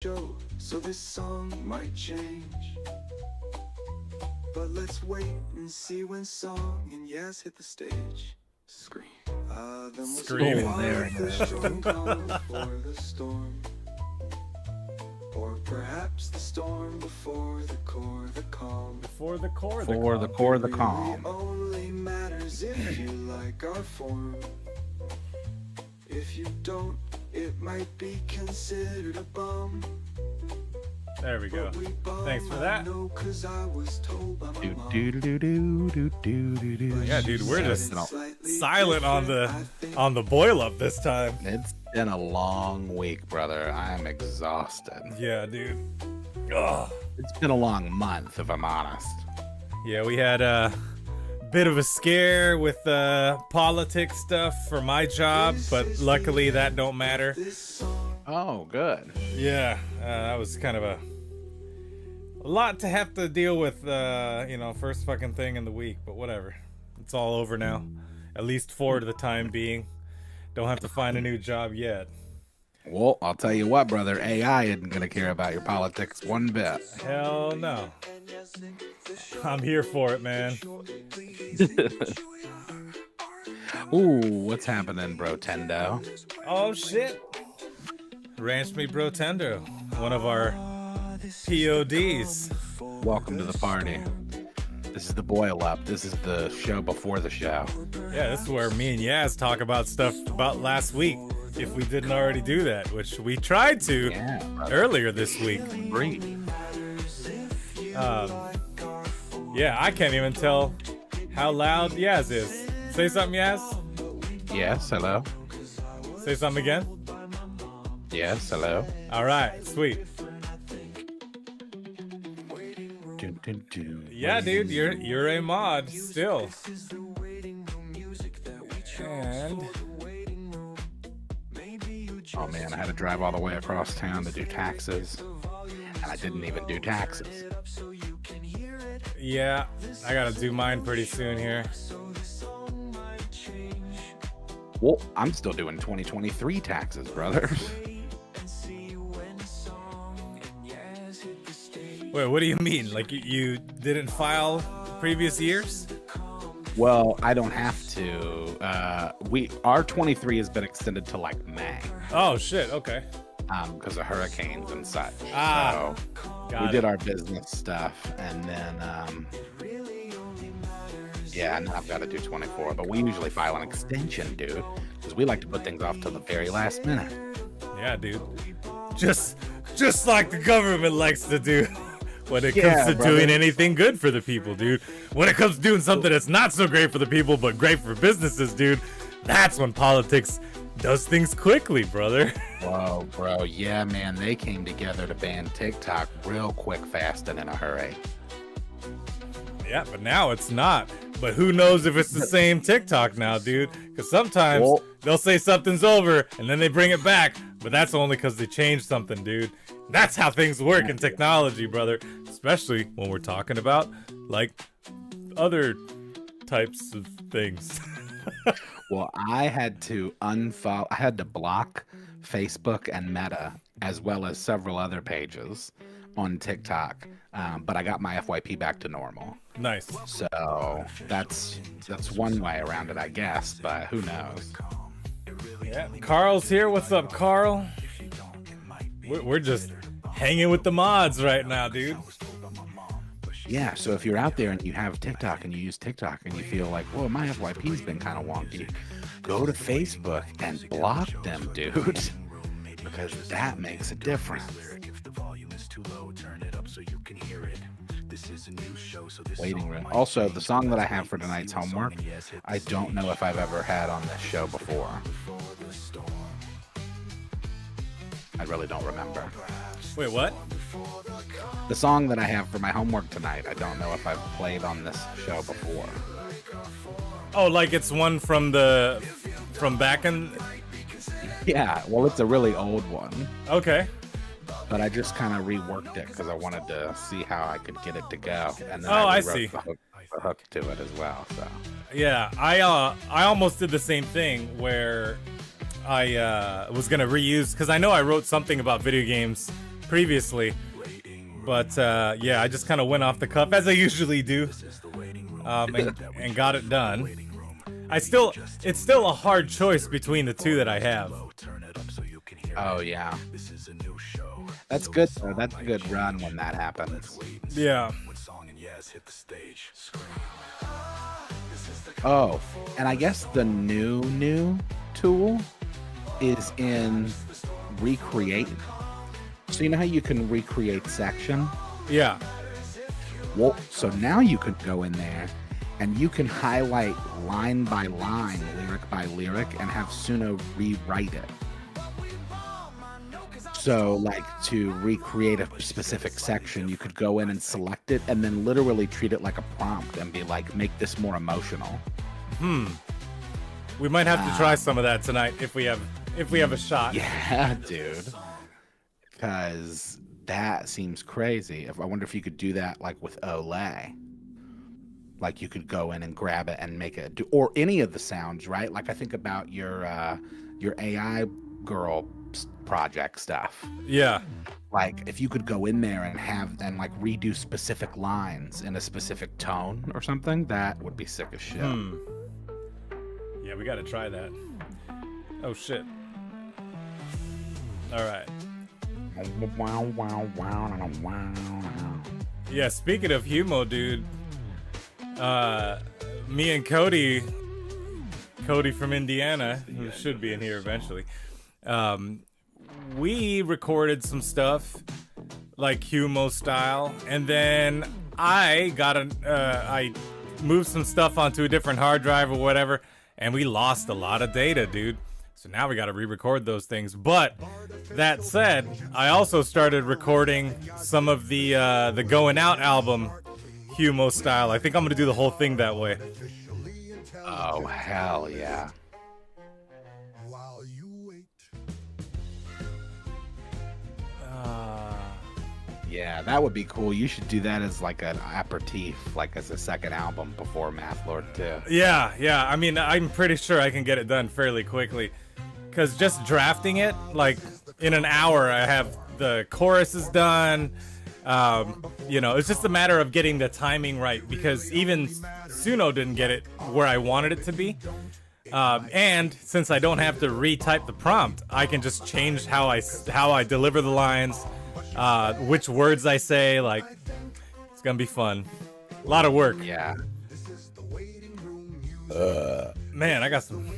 show, so this song might change. But let's wait and see when song and yes hit the stage. Scream. Scream there. The storm calm before the storm. Or perhaps the storm before the core, the calm. Before the core, the calm. It only matters if you like our form. If you don't, it might be considered a bum. There we go. Thanks for that. Yeah, dude, we're just silent on the boil up this time. It's been a long week, brother. I'm exhausted. Yeah, dude. Ugh. It's been a long month, if I'm honest. Yeah, we had a bit of a scare with politics stuff for my job, but luckily that don't matter. Oh, good. Yeah, that was kind of a lot to have to deal with, first fucking thing in the week, but whatever. It's all over now, at least for the time being. Don't have to find a new job yet. Well, I'll tell you what, brother, AI isn't going to care about your politics one bit. Hell no. I'm here for it, man. Ooh, what's happening, bro Tendo? Oh, shit. Ranch Me Bro Tendo, one of our PODs. Welcome to the party. This is the boil up. This is the show before the show. Yeah, this is where me and Yaz talk about stuff about last week, if we didn't already do that, which we tried to earlier this week. Great. Yeah, I can't even tell how loud Yaz is. Say something, Yaz. Yes, hello. Say something again. Yes, hello. All right, sweet. Yeah, dude, you're a mod still. And oh man, I had to drive all the way across town to do taxes, and I didn't even do taxes. Yeah, I gotta do mine pretty soon here. Well, I'm still doing 2023 taxes, brother. Wait, what do you mean? Like you didn't file previous years? Well, I don't have to. Our 23 has been extended to like May. Oh shit, okay. Because of hurricanes and such. Ah, so we did our business stuff, and then yeah, now I've got to do 24. But we usually file an extension, dude, because we like to put things off till the very last minute. Yeah, dude. Just like the government likes to do. When it comes to doing anything good for the people, dude. When it comes to doing something that's not so great for the people, but great for businesses, dude, that's when politics does things quickly, brother. Whoa, bro. Yeah, man, they came together to ban TikTok real quick, fast, and in a hurry. Yeah, but now it's not. But who knows if it's the same TikTok now, dude? Because sometimes they'll say something's over, and then they bring it back, but that's only because they changed something, dude. That's how things work in technology, brother. Especially when we're talking about, like, other types of things. Well, I had to block Facebook and Meta, as well as several other pages on TikTok. But I got my FYP back to normal. Nice. So that's one way around it, I guess, but who knows? Yeah, Carl's here. What's up, Carl? We're just hanging with the mods right now, dude. Yeah, so if you're out there and you have TikTok and you use TikTok and you feel like, whoa, my FYP's been kind of wonky, go to Facebook and block them, dude, because that makes a difference. Waiting room. Also, the song that I have for tonight's homework, I don't know if I've ever had on this show before. I really don't remember. Wait, what? The song that I have for my homework tonight, I don't know if I've played on this show before. Oh, like it's one from back in... Yeah, well, it's a really old one. Okay. But I just kind of reworked it because I wanted to see how I could get it to go. And then I rewrote see. The hook to it as well. So yeah, I almost did the same thing where I was gonna reuse, because I know I wrote something about video games previously. But yeah, I just kind of went off the cuff as I usually do, and got it done. It's still a hard choice between the two that I have. Oh yeah, that's good. Though. That's a good run when that happens. Yeah. Oh, and I guess the new tool is in recreate. So you know how you can recreate section? Yeah. Well, so now you could go in there and you can highlight line by line, lyric by lyric, and have Suno rewrite it. So, like, to recreate a specific section, you could go in and select it and then literally treat it like a prompt and be like, make this more emotional. We might have to try some of that tonight if we have a shot. Yeah, dude. Because that seems crazy. I wonder if you could do that, like, with Olay. Like, you could go in and grab it and make it do, or any of the sounds, right? Like, I think about your AI girl project stuff. Yeah. Like, if you could go in there and like redo specific lines in a specific tone or something, that would be sick as shit. Yeah, we gotta try that. Oh shit. All right. Yeah, speaking of Humo, dude, me and Cody from Indiana, who should be in here eventually, we recorded some stuff like Humo style, and then I moved some stuff onto a different hard drive or whatever, and we lost a lot of data, dude. So now we got to re-record those things. But that said, I also started recording some of the Going Out album Humo style. I think I'm gonna do the whole thing that way. Oh hell yeah! Yeah, that would be cool. You should do that as like an aperitif, like as a second album before Math Lord 2. Yeah. I mean, I'm pretty sure I can get it done fairly quickly. Because just drafting it, like, in an hour, I have the choruses done. It's just a matter of getting the timing right. Because even Suno didn't get it where I wanted it to be. And since I don't have to retype the prompt, I can just change how I deliver the lines. Which words I say, like, it's gonna be fun. A lot of work. Yeah. Man, I got some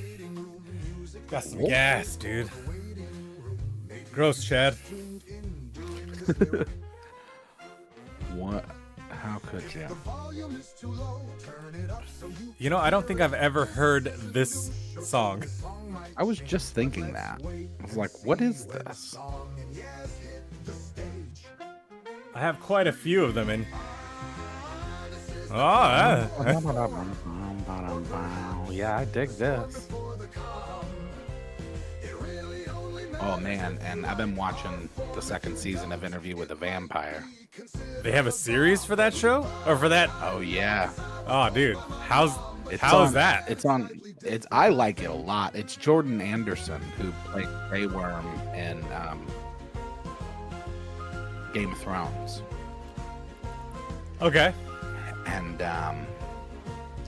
gas, dude. Gross, Chad. What? How could you? You know, I don't think I've ever heard this song. I was just thinking that. I was like, what is this? I have quite a few of them in. Yeah, I dig this. Oh man, and I've been watching the second season of Interview with a Vampire. They have a series for that show? Or for that? Oh yeah. Oh dude, how is that? I like it a lot. It's Jordan Anderson who played Grey Worm in Game of Thrones. Okay. And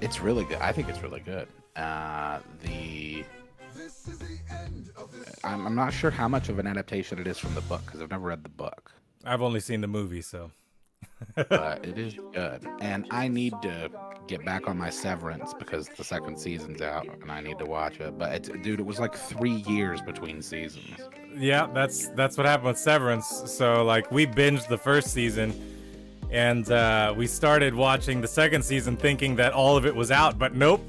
it's really good. I think it's really good. I'm not sure how much of an adaptation it is from the book because I've never read the book. I've only seen the movie, so. But it is good. And I need to get back on my Severance because the second season's out and I need to watch it. But it was like 3 years between seasons. Yeah, that's what happened with Severance. So like we binged the first season and we started watching the second season thinking that all of it was out, but nope.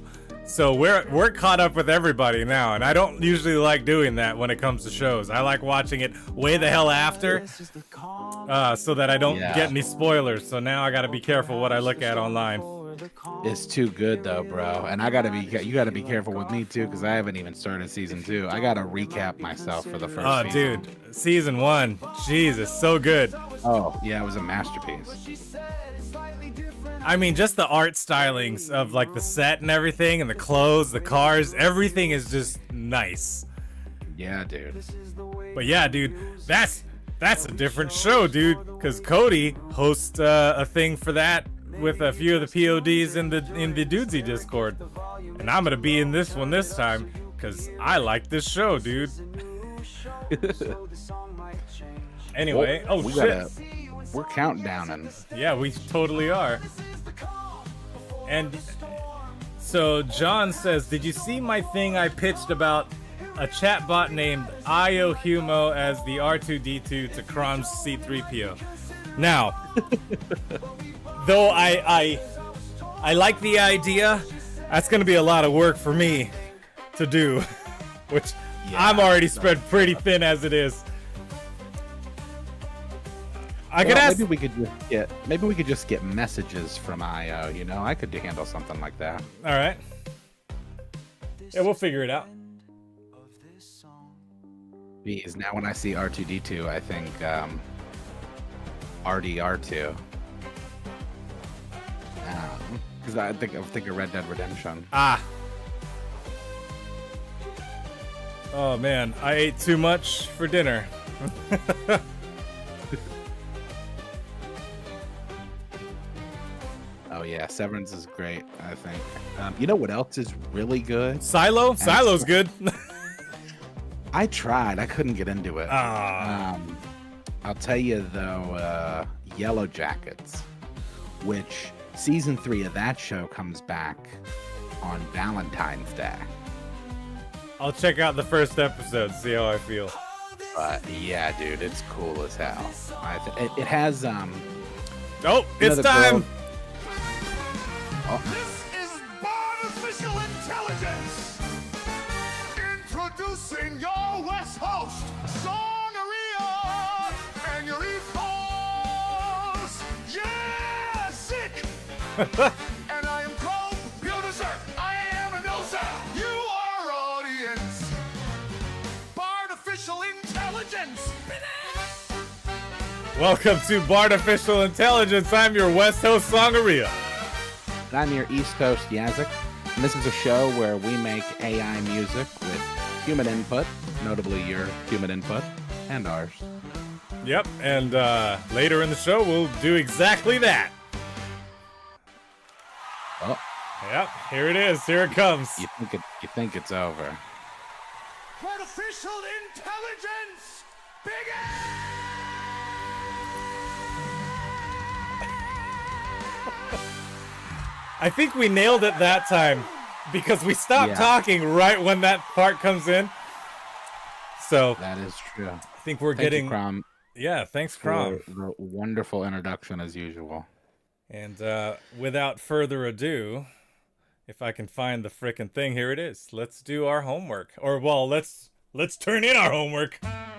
So we're caught up with everybody now, and I don't usually like doing that when it comes to shows. I like watching it way the hell after, so that I don't get any spoilers. So now I gotta be careful what I look at online. It's too good though, bro. And you gotta be careful with me too, because I haven't even started season 2. I gotta recap myself for the first season. Dude, season 1, Jesus, so good. Oh yeah, it was a masterpiece. I mean, just the art stylings of like the set and everything, and the clothes, the cars, everything is just nice. Yeah, dude. But yeah, dude, that's That's a different show, dude. Because Cody hosts a thing for that with a few of the PODs in the Dudesy Discord, and I'm gonna be in this one this time because I like this show, dude. Anyway, Well, oh shit, we're countdowning. yeah, we totally are. And so John says, "Did you see my thing I pitched about a chatbot named IO Humo as the R2D2 to CROM's C3PO?" Now, though I like the idea, that's gonna be a lot of work for me to do, which I'm already spread pretty thin as it is. I could ask. Maybe we could just get messages from IO. You know, I could handle something like that. All right. Yeah, we'll figure it out. Geez, now when I see R2D2, I think RDR2. Because I think of Red Dead Redemption. Ah. Oh man, I ate too much for dinner. Oh yeah, Severance is great. I think. You know what else is really good? Silo? Silo's good. I tried. I couldn't get into it. Ah. I'll tell you though, Yellow Jackets, which season 3 of that show comes back on Valentine's Day. I'll check out the first episode, see how I feel. Yeah, dude, it's cool as hell. It has Oh, it's time. Girl... Oh. This is artificial intelligence. Introducing your West host, Songaria, and your East host, yeah, Sick. And I am PYUTERSON. I am an Elsa. You are audience. Artificial intelligence. Welcome to Bartificial Intelligence. I'm your West host, Songaria. And I'm your East Coast Yazik, and this is a show where we make AI music with human input, notably your human input, and ours. Yep, and later in the show, we'll do exactly that. Oh, Yep, here it is. Here it comes. you think it's over? Artificial intelligence. Begin. I think we nailed it that time because we stopped talking right when that part comes in. So That is true. I think we're Thank getting. you, Crom, Yeah, thanks, for Crom. the wonderful introduction as usual. And without further ado, if I can find the frickin' thing, here it is. Let's do our homework. Or well, let's turn in our homework. I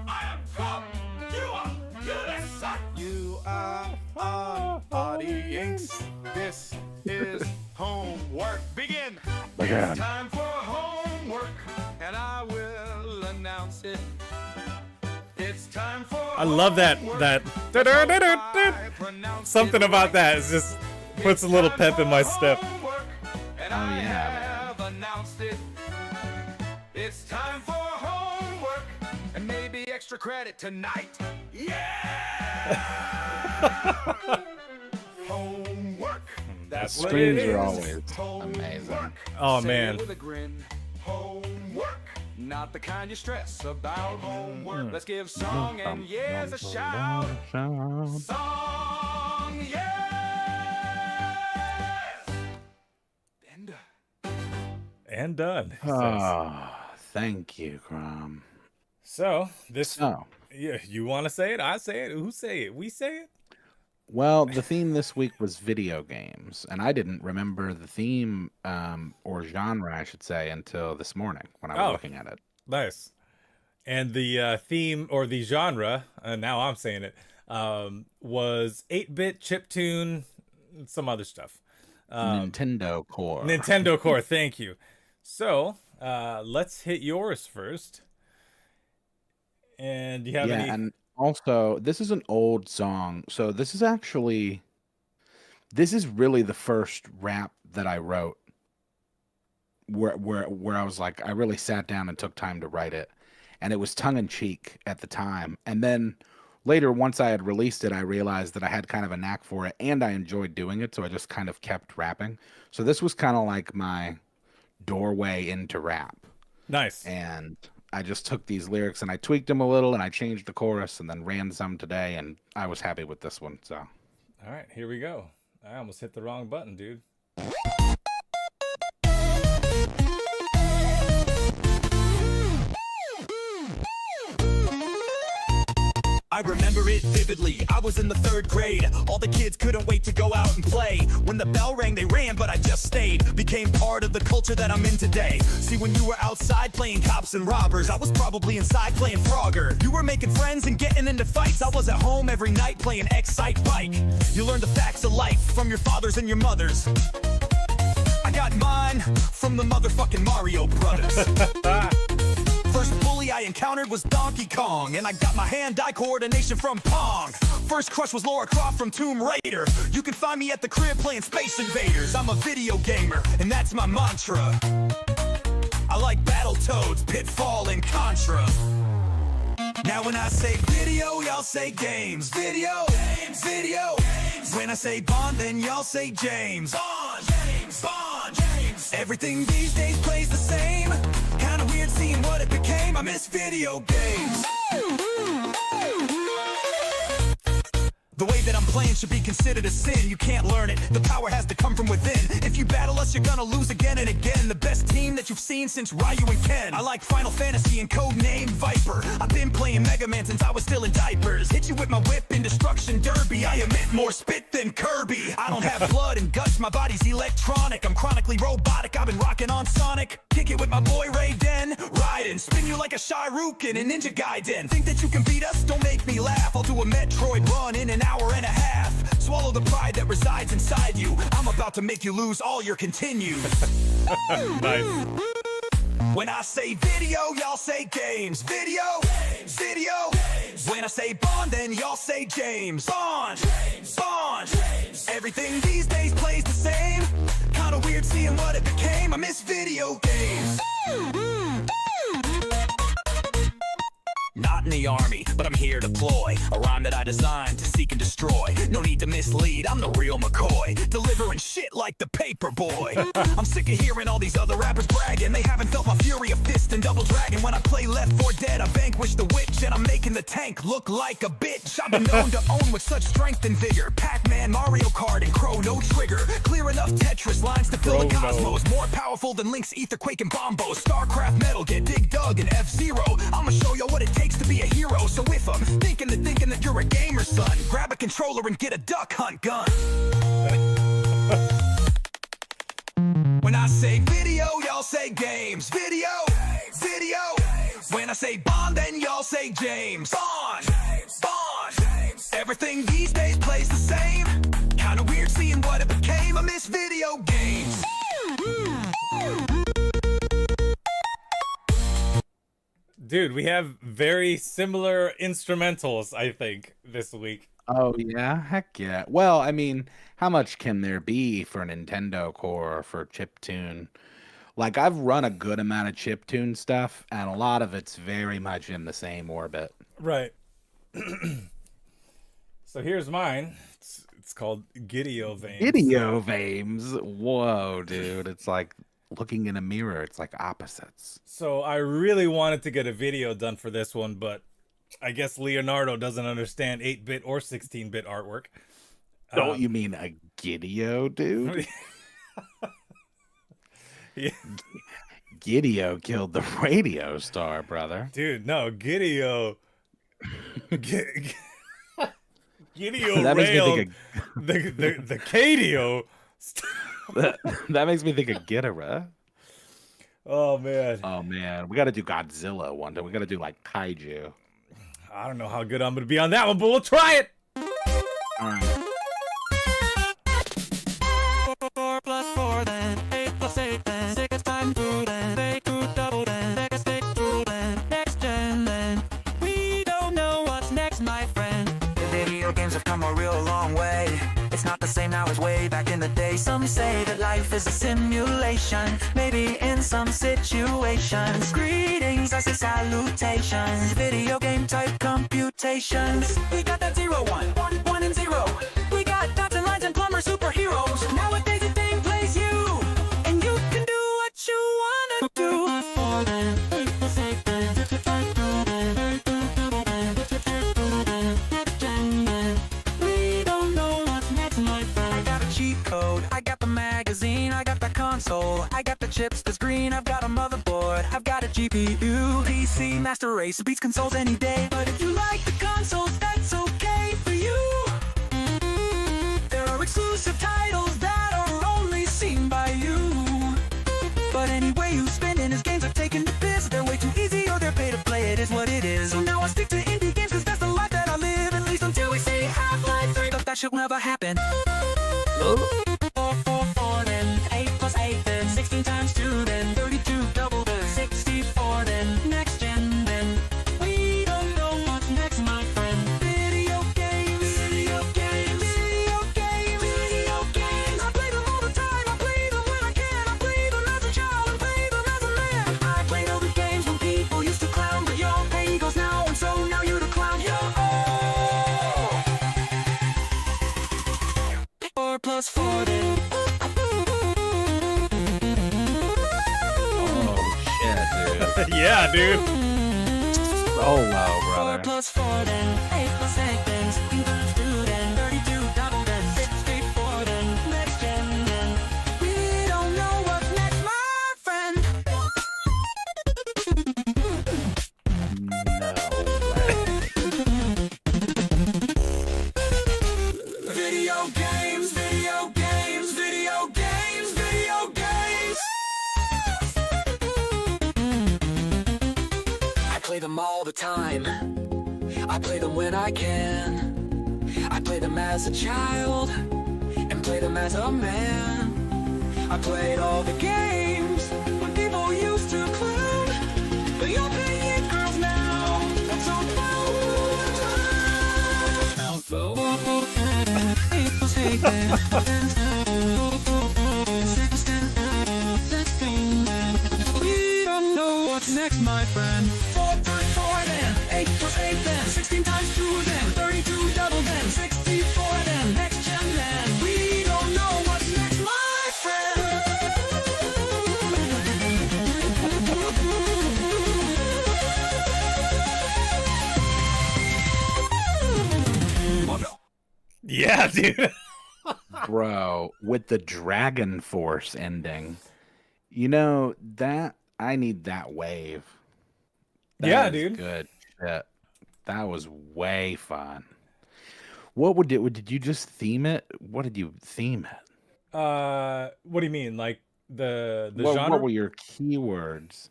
am CROM. You are PYUTERSON. You are our audience. This is homework. Begin. Begin. It's time for homework, and I will announce it. It's time for I love that something about that. It just puts a little pep in my step. And Oh, I yeah, have announced it. It's time for homework and maybe extra credit tonight. Yeah! Homework. That's what it Screens is. are always Homework. amazing. Oh Say man. it with a grin. Homework. Not the kind you stress about homework. Let's give Song and Yes a shout. Song, yes! And done. Oh, thank you, Crom. So this. Oh, Yeah, you want to say it? I say it. Who say it? We say it. well, the theme this week was video games, and I didn't remember the theme or genre, I should say, until this morning when I was looking at it. Nice. And the theme or the genre, now I'm saying it, was 8-bit chiptune, some other stuff. Nintendo Core. Nintendo Core, thank you. So, let's hit yours first. And do you have any? And also, this is an old song. So this is really the first rap that I wrote where I was like, I really sat down and took time to write it. and it was tongue in cheek at the time. And then later, once I had released it, I realized that I had kind of a knack for it and I enjoyed doing it. So I just kind of kept rapping. So this was kind of like my doorway into rap. Nice. And I just took these lyrics and I tweaked them a little and I changed the chorus and then ran some today. And I was happy with this one. So, all right, here we go. I almost hit the wrong button, dude. I remember it vividly. I was in the 3rd grade. All the kids couldn't wait to go out and play. When the bell rang, they ran, but I just stayed. Became part of the culture that I'm in today. See, when you were outside playing cops and robbers, I was probably inside playing Frogger. You were making friends and getting into fights. I was at home every night playing Excite Bike. You learned the facts of life from your fathers and your mothers. I got mine from the motherfucking Mario Brothers. First bully I encountered was Donkey Kong, and I got my hand-eye coordination from Pong. First crush was Lara Croft from Tomb Raider. You can find me at the crib playing Space Invaders. I'm a video gamer, and that's my mantra. I like Battletoads, Pitfall, and Contra. Now when I say video, y'all say games. Video, games, video, games. When I say Bond, then y'all say James. Bond, James, Bond, James. Everything these days plays the same. Kinda weird seeing what it became. I miss video games. The way that I'm playing should be considered a sin. You can't learn it, the power has to come from within. If you battle us, you're gonna lose again and again. The best team that you've seen since Ryu and Ken. I like Final Fantasy and codename Viper. I've been playing Mega Man since I was still in diapers. Hit you with my whip in Destruction Derby. I emit more spit than Kirby. I don't have blood and guts, my body's electronic. I'm chronically robotic, I've been rocking on Sonic. Kick it with my boy Raiden. Raiden, spin you like a Shiruken and Ninja Gaiden. Think that you can beat us? Don't make me laugh. I'll do a Metroid run in an hour and a half. Swallow the pride that resides inside you. I'm about to make you lose all your continues. Nice. When I say video, y'all say games. Video, games, video, games. When I say Bond, then y'all say James. Bond, James, Bond, James. Everything these days plays the same. Kinda weird seeing what it became. I miss video games. Not in the army, but I'm here to deploy a rhyme that I designed to seek and destroy. No need to mislead, I'm the real McCoy, delivering shit like the paper boy. I'm sick of hearing all these other rappers bragging. They haven't felt my fury of fist and double dragon. When I play Left 4 Dead, I vanquish the witch, and I'm making the tank look like a bitch. I've been known to own with such strength and vigor. Pac-Man, Mario Kart, and Chrono Trigger. Clear enough Tetris lines to fill the cosmos. More powerful than Link's Etherquake and Bombos. StarCraft, Metal Gear, Dig Dug, and F-Zero. I'ma show you what it takes to be a hero. So if I'm thinking that you're a gamer, son, grab a controller and get a duck hunt gun. When I say video, y'all say games. Video, video. When I say Bond, then y'all say James. Bond, Bond. Everything these days plays the same. Kinda weird seeing what it became. I miss video games. Dude, we have very similar instrumentals, I think, this week. oh yeah, heck yeah. Well, I mean, how much can there be for Nintendo Core or for chiptune? Like, I've run a good amount of chiptune stuff, and a lot of it's very much in the same orbit. Right. So here's mine. It's called Gideo Veins. Video Vames. Whoa, dude. It's like looking in a mirror. It's like opposites. So I really wanted to get a video done for this one, but I guess Leonardo doesn't understand 8-bit or 16-bit artwork. Don't you mean a Gideo, dude? Yeah. Gideo killed the radio star, brother. Dude, no, Gideo. Gideo That makes me railed think the Cadio. That makes me think of Ghidorah. Oh man. Oh man, we got to do Godzilla one day. We got to do like kaiju. I don't know how good I'm gonna be on that one, but we'll try it. All right. 4 plus 4 then 8 plus 8 then 6 times 2 then they could double then they can stick through then next gen then we don't know what's next, my friend. Video games have come a real long way. It's not the same now as way back in the day. Some say that life is a simulation, maybe in some situations. Greetings, I say salutations. Video game type computations. We got that 0, 1, 1, 1 and 0. We got dots and lines and plumber superheroes. Nowadays the thing plays you, and you can do what you wanna do. I got the magazine, I got the console, I got the chips, the screen, I've got a motherboard, I've got a GPU, PC, master race, beats consoles any day. But if you like the consoles, that's okay for you. There are exclusive titles that are only seen by you. But any way you spin in his games are taking the piss. They're way too easy or they're pay to play, it is what it is. So now I stick to indie games cause that's the life that I live, at least until we see Half-Life 3. But that should never happen. 4, then 8 plus 8, then 16 times 2, then 32 double, then 64, then next gen, then we don't know what's next, my friend. Video games, video games, video games, video games. I play them all the time, I play them when I can. I play them as a child and play them as a man. I played all the games when people used to clown, but your pay goes now, and so now you're the clown. Yo, 4 plus 4, then Yeah, dude. So low, 4 brother. plus 4, then 8 plus 8, then 16 times 2, then 32 double, then 64, then next gen, then we don't know what's next, my friend. Video games, video games, video games, video games. I play them all the time. I play them when I can. I play them as a child and play them as a man. I played all the games when people used to clown, but you're playing it, girls, now. That's so we don't know what's next, my friend. 4 plus 4, then 8 plus 8, then 16 times 2, then 32 double, then 64, then next gen, then we don't know what's next, my friend. Yeah, dude. Bro, with the Dragon Force ending, you know that I need that wave. Yeah, That is dude. good shit. That was way fun. What did you just theme it? What did you theme it? What do you mean? Like the genre? What were your keywords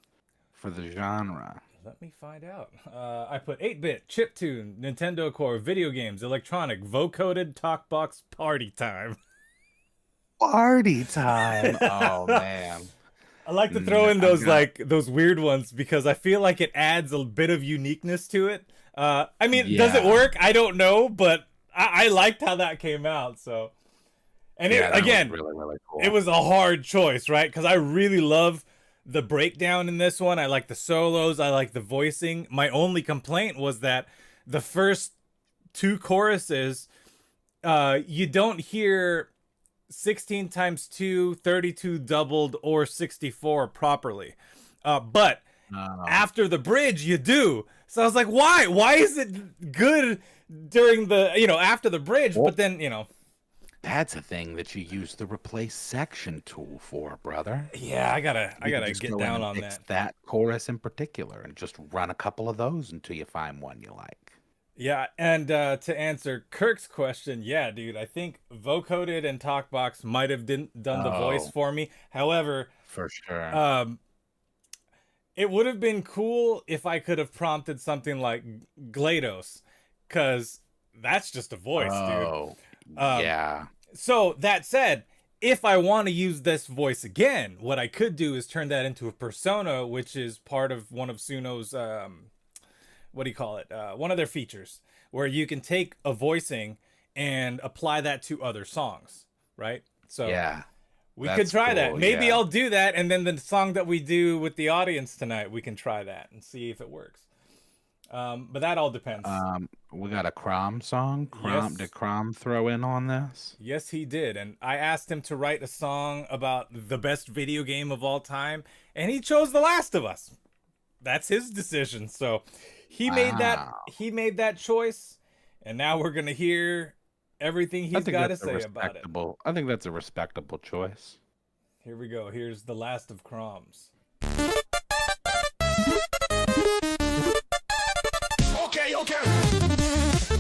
for the genre? Let me find out. I put 8-bit, chiptune, Nintendo Core, video games, electronic, vocoded, talkbox, party time. Party time. Oh man. I like to throw in those those weird ones because I feel like it adds a bit of uniqueness to it. I mean, does it work? I don't know, but I liked how that came out. So, and it, again, was really, really cool. it was a hard choice, right? Because I really love the breakdown in this one. I like the solos. I like the voicing. My only complaint was that the first 2 choruses, you don't hear 16 times 2, 32 doubled, or 64 properly. But after the bridge, you do. So I was like, why? Why is it good during the, after the bridge? Well, but then, that's a thing that you use the replace section tool for, brother. yeah, I gotta Just get go in down and on fix that. that chorus in particular and just run a couple of those until you find one you like. Yeah, and to answer Kirk's question, yeah, dude, I think vocoded and talkbox might have done the voice for me. However, for sure. It would have been cool if I could have prompted something like GLaDOS, because that's just a voice, dude. Yeah. So that said, if I want to use this voice again, what I could do is turn that into a persona, which is part of one of Suno's, what do you call it? One of their features, where you can take a voicing and apply that to other songs, right? So Yeah. we That's could try that. cool, Maybe yeah. I'll do that, and then the song that we do with the audience tonight, we can try that and see if it works. But that all depends. We got a CROM song. Yes. Did CROM throw in on this? Yes, he did. And I asked him to write a song about the best video game of all time, and he chose The Last of Us. That's his decision. So he made that choice, and now we're going to hear everything he's got to say about it. I think that's a respectable choice. Here we go. Here's The Last of Croms. Okay.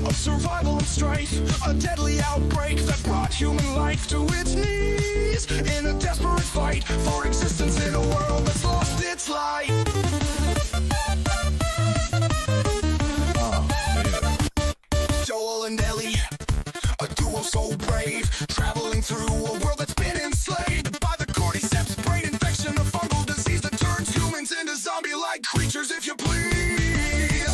Of survival and strife, a deadly outbreak that brought human life to its knees in a desperate fight for existence in a world that's lost its light. Joel and Ellie, a duo so brave, traveling through a world that's been enslaved by the cordyceps brain infection, a fungal disease that turns humans into zombie-like creatures, if you please.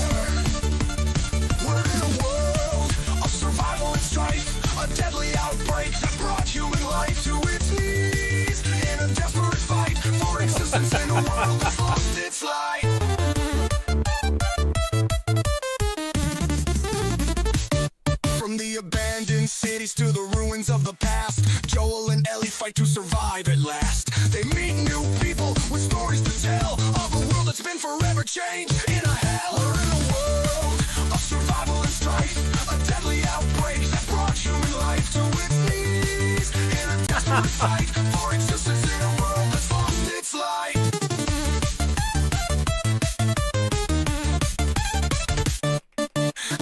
We're in a world of survival and strife, a deadly outbreak that brought human life to its knees in a desperate fight for existence in a world that's lost its light. From the abandoned cities to the ruins of the past, Joel and Ellie fight to survive at last. They meet new people with stories to tell of a world that's been forever changed in a hell. We're in a world of survival and strife, a deadly outbreak that brought human life to its knees in a desperate fight for existence in a world that's lost its light.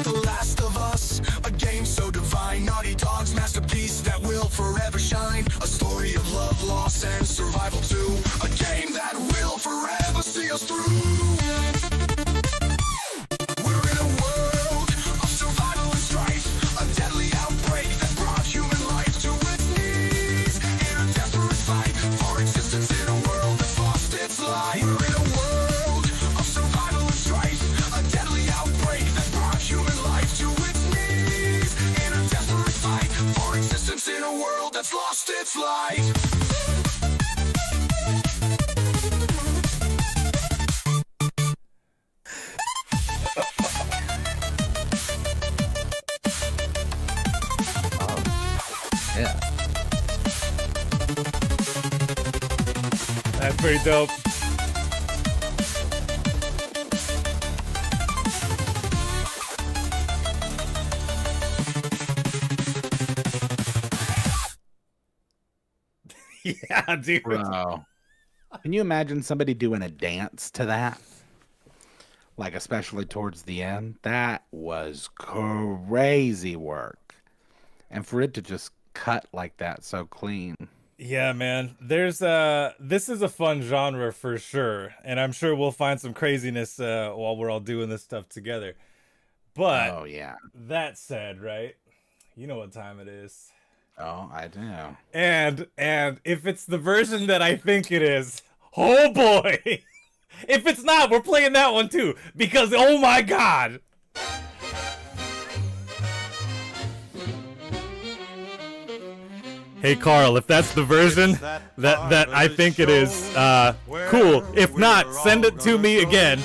The Last of Us, a game so divine, Naughty Dog's masterpiece that will forever shine. A story of love, loss, and survival too. A game that will forever see us through. We're in a world of survival and strife, a deadly outbreak that brought human life to its knees in a desperate fight for existence in a world that's lost its light. We're in a world of survival and strife, a deadly outbreak that brought human life to its knees in a desperate fight for existence in a world that's lost its light. Yeah. That's pretty dope. Yeah, dude. Bro. Can you imagine somebody doing a dance to that? Like, especially towards the end? That was crazy work. And for it to just cut like that so clean. Yeah, man. This is a fun genre for sure, and I'm sure we'll find some craziness while we're all doing this stuff together. But Oh, yeah. that said, right? You know what time it is. Oh, I do. And if it's the version that I think it is, oh boy. If it's not, we're playing that one too, because oh my god. Hey Carl, if that's the version that I think it is, cool. If not, send it to me again.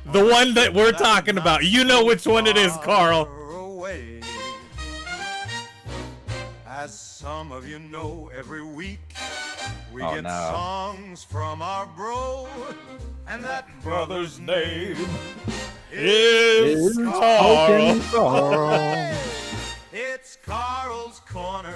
The one that we're talking about. You know which one it is, Carl. Away. As some of you know, every week we Oh, get no. songs from our bro, and that brother's name Is Carl. Carl. it's Carl's Corner.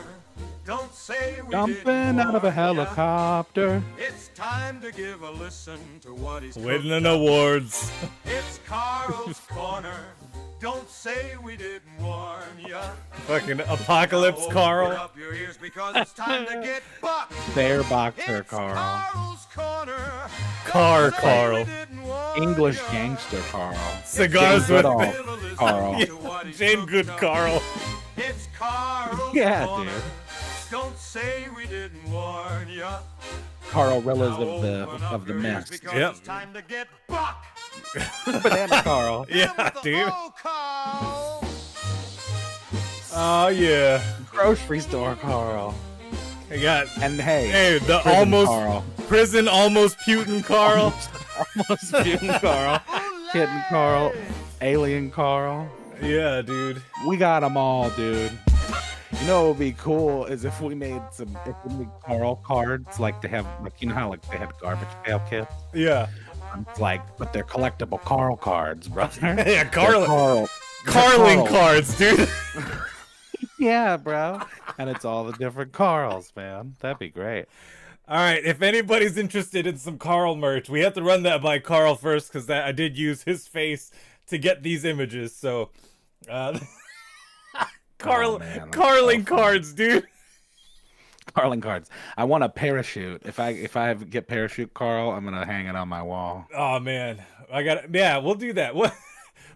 Don't say we Jumping didn't out of a warn ya. helicopter. It's time to give a listen to what he's Winning cooked up. awards. It's Carl's Corner. Don't say we didn't warn ya. Fucking apocalypse, Open Carl. up your ears because it's time to get bucked. Bear boxer It's Carl. Carl's Corner. Car Don't say Carl. we didn't warn English ya. gangster Carl. Cigars Jane with Goodall Give a listen Carl. to what he's Jane cooked Good up. Carl. It's Carl's Yeah, Corner. dude. Don't say we didn't warn ya. Carl Rillas Now of open up the your ears mist. because Yep. it's time to get buck. Banana Carl. Yeah, dude. Oh, Carl. Oh yeah. Grocery store Carl. I got And hey, the prison almost Carl. prison almost Putin Carl. Almost mutant Carl. Kitten Carl. Alien Carl. Yeah, dude. We got them all, dude. You know what would be cool is if we made Carl cards, like they have, like, you know how like they had garbage pail kits? Yeah. It's like, but they're collectible Carl cards, brother. Yeah, They're Carling Carl. cards, dude. Yeah, bro. And it's all the different Carls, man. That'd be great. All right, if anybody's interested in some Carl merch, we have to run that by Carl first because I did use his face to get these images. So, Oh, man, Carling so funny. cards, dude. Carling cards. I want a parachute. If I get parachute Carl, I'm gonna hang it on my wall. Oh man, yeah, we'll do that.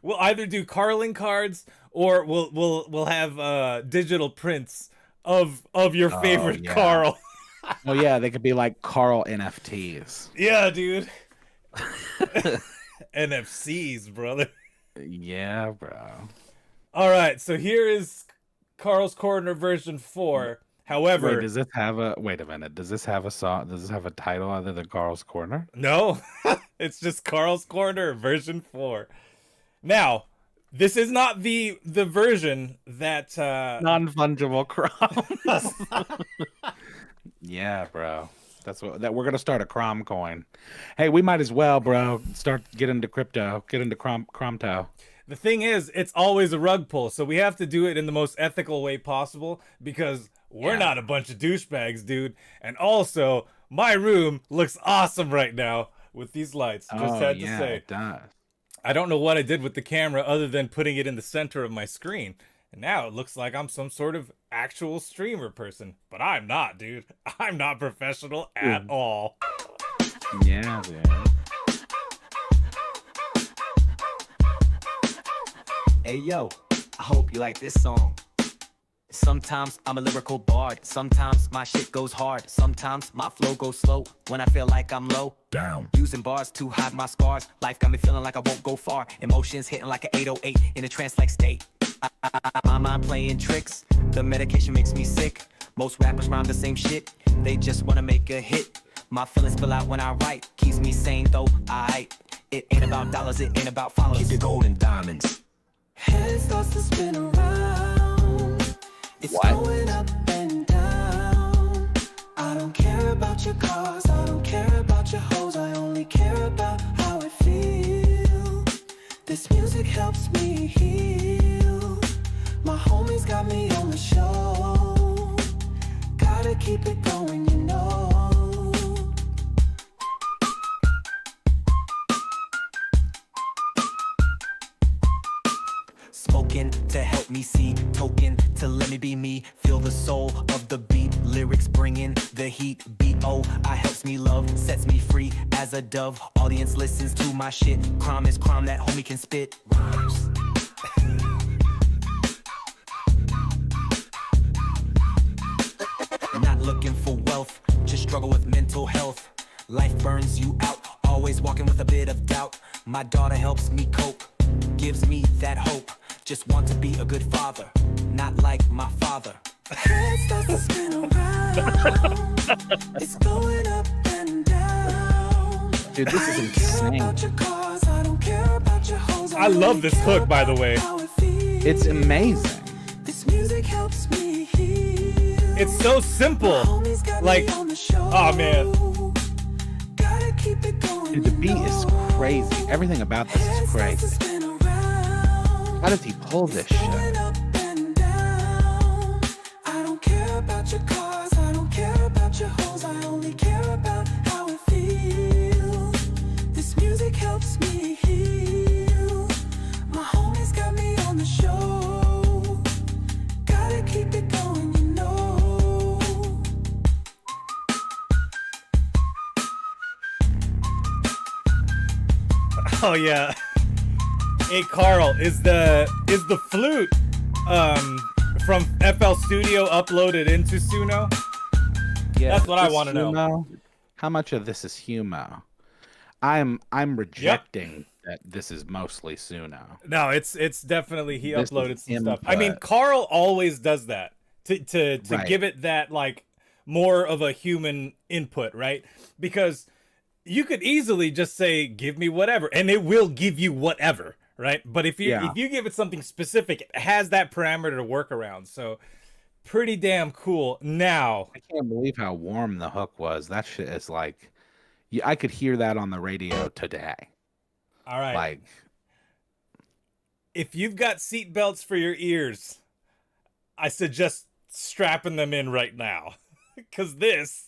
We'll either do Carling cards or we'll have digital prints of your favorite yeah. Carl. Oh yeah, they could be like Carl NFTs. Yeah, dude. NFCs, brother. Yeah, bro. All right, so here is Carl's Corner version 4. However, Wait, does this have a wait a minute? Does this have a song? Does this have a title other than Carl's Corner? no, it's just Carl's Corner version 4. Now, this is not the version that Non-fungible CROM. Yeah, bro. That's what we're gonna start a CROM coin. Hey, we might as well, bro. Get into crypto. Get into CROMTO. The thing is, it's always a rug pull, so we have to do it in the most ethical way possible because we're not a bunch of douchebags, dude. And also, my room looks awesome right now with these lights. Just had to say. It does. I don't know what I did with the camera other than putting it in the center of my screen. And now it looks like I'm some sort of actual streamer person. But I'm not, dude. I'm not professional at all. Yeah, dude. Hey yo, I hope you like this song. Sometimes I'm a lyrical bard, sometimes my shit goes hard, sometimes my flow goes slow when I feel like I'm low down. Using bars to hide my scars, life got me feeling like I won't go far. Emotions hitting like an 808 in a trance-like state. My mind playing tricks, the medication makes me sick. Most rappers rhyme the same shit, they just wanna make a hit. My feelings spill out when I write, keeps me sane though, it ain't about dollars, it ain't about followers. Keep your gold and diamonds. Head starts to spin around. It's What? going up and down. I don't care about your cars, I don't care about your hoes, I only care about how I feel. This music helps me heal. My homies got me on the show. Gotta keep it going, you know. Smoking to help me see, token to let me be me. Feel the soul of the beat, lyrics bringing the heat. B.O.I. helps me love, sets me free as a dove. Audience listens to my shit. CROM is CROM, that homie can spit rhymes. Not looking for wealth, just struggle with mental health. Life burns you out, always walking with a bit of doubt. My daughter helps me cope, gives me that hope. Just want to be a good father, not like my father. Head starts to spin around. It's going up and down. Dude, this is I don't care insane. about your cars, I don't care about your hoes, I love only this care hook, by the about way. how it feels. It's amazing. This music helps me heal. It's so simple. Homies got Like, me on the show. oh man. Gotta keep it going, Dude, the you beat is know. crazy. Everything about this Head is starts to crazy. spin around. How does he pull this It's going shit? up and down. I don't care about your cars, I don't care about your hoes, I only care about how it feels. This music helps me heal. My homies got me on the show. Gotta keep it going, you know. Oh yeah. Hey Carl, is the flute from FL Studio uploaded into Suno? Yeah, That's what I this want to know. Humo, how much of this is Humo? I'm rejecting that this is mostly Suno. No, it's definitely he This uploaded is some stuff. I input. mean, Carl always does that to Right. give it that like more of a human input, right? Because you could easily just say, "Give me whatever," and it will give you whatever, right? But if you give it something specific, it has that parameter to work around. So pretty damn cool. Now I can't believe how warm the hook was. That shit is like, I could hear that on the radio today. all right. Like, If you've got seat belts for your ears, I suggest strapping them in right now. Because this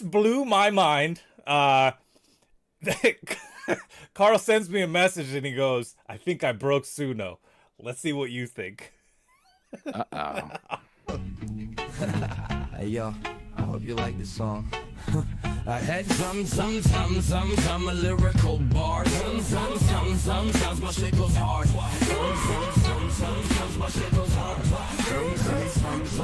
blew my mind. Carl sends me a message and he goes, I think I broke Suno. Let's see what you think. uh-oh. Hey yo, I hope you like this song. I had some a lyrical bar. Sometimes my shit goes hard. Sometimes my shit goes hard.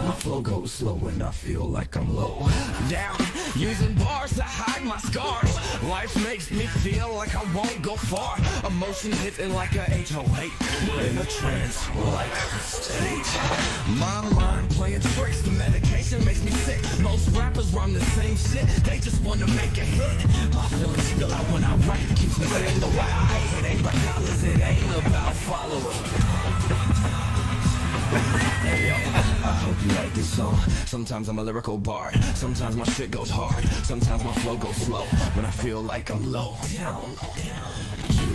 My flow goes slow and I feel like I'm low down, using bars to hide my scars. Life makes me feel like I won't go far. Emotion hitting like a 808 in a trance like a stage. My mind playing tricks. The medication makes me sick. Most rappers run the same shit. They just wanna make a hit. My feelings spill out when I write. Keeps me saying the way I hate. It ain't about dollars. It ain't about followers. Hey yo, I hope you like this song. Sometimes I'm a lyrical bard. Sometimes my shit goes hard. Sometimes my flow goes slow. When I feel like I'm low down.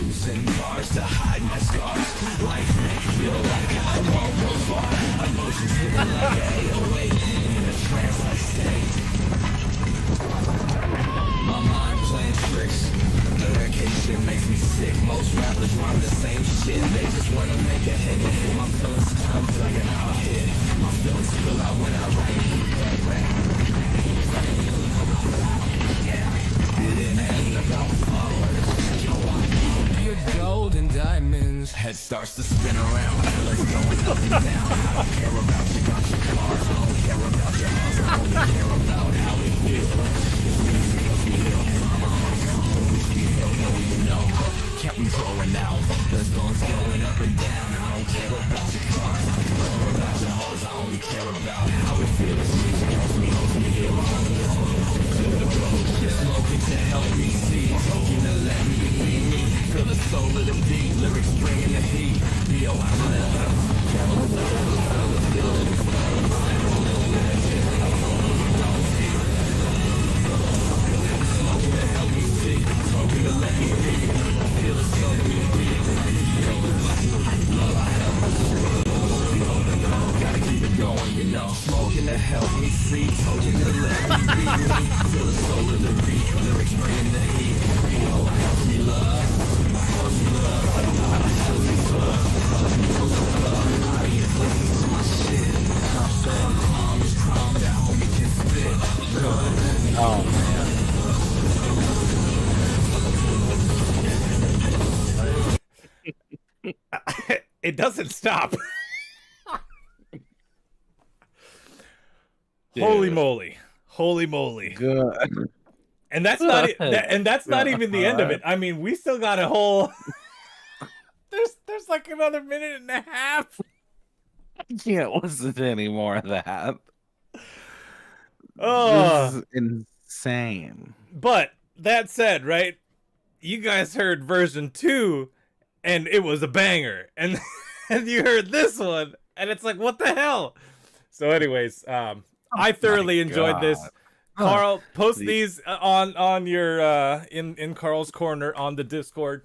Using bars to hide my scars. Life makes me feel like I won't go far. Emotions hitting like a 808 in a trance I stay. My mind playing tricks. Medication makes me sick. Most rappers rhyme the same shit. They just wanna make a hit. My feelings I'm feeling out here. My feelings spill out when I write. It ain't about followers. Pure gold and diamonds. Head starts to spin around. Let's go up and down. I don't care about you, got your cars. I don't care about your house. I only care about how it feels. Kept me throwing out. The storm's going up and down. I don't care about your cars. I don't care about your hoes. I only care about how it feels. Music helps me heal. Smoking to help me see. Smoking to let me be me. Feel the soul of the beat. Lyrics bringing the heat. Smoking to help me see. Smoking to let me be me. Feel the soul of the beat. Lyrics bringing the heat. Help me love. It doesn't stop. Holy moly. Holy moly. Good. And that's not not even the end of it. I mean, we still got a whole there's like another minute and a half. I can't listen to any more of that. Oh, This is insane. but that said, right? You guys heard version 2 and it was a banger. And and you heard this one and it's like, what the hell? So anyways, I thoroughly enjoyed this. Carl, post these on your in Carl's corner on the Discord.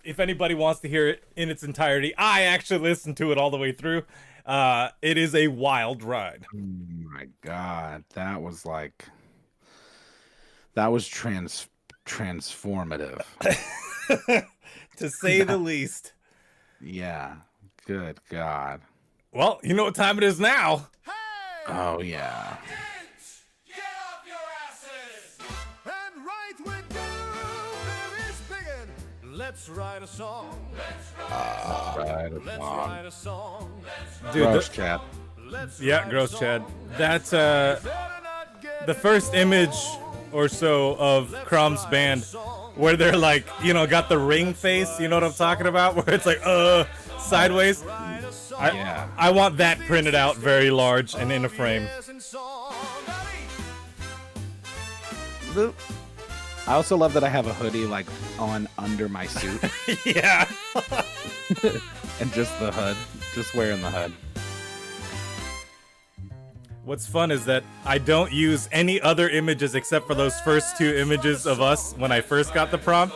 If anybody wants to hear it in its entirety, I actually listened to it all the way through. It is a wild ride. Oh my god, that was transformative. To say the least. Yeah, good god. Well, you know what time it is now. Oh yeah. Get off your asses! And right with you, there is begin. Let's write a song. Let's write a song. Right, Let's write a song. Dude, Gross, Chad. Yeah, gross, Chad. That's the first image or so of CROM's band, where they're like, you know, got the ring face. You know what I'm talking about? Where it's like, sideways. I want that printed out very large and in a frame. I also love that I have a hoodie like on under my suit. Yeah. And just the hood. Just wearing the hood. What's fun is that I don't use any other images except for those first 2 images of us when I first got the prompt,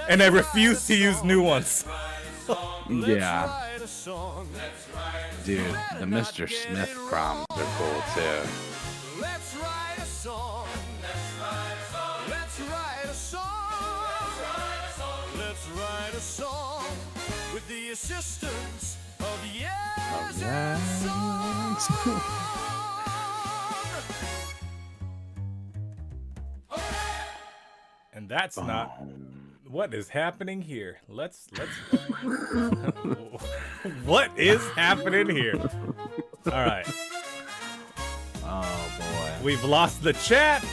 and I refuse to use new ones. Yeah. Dude, the Mr. Smith prompts are cool too. Let's write a song. Let's write a song. Let's write a song with the assistance of yes song. And that's not what is happening here. Let's what is happening here? All right. Oh boy. We've lost the chat.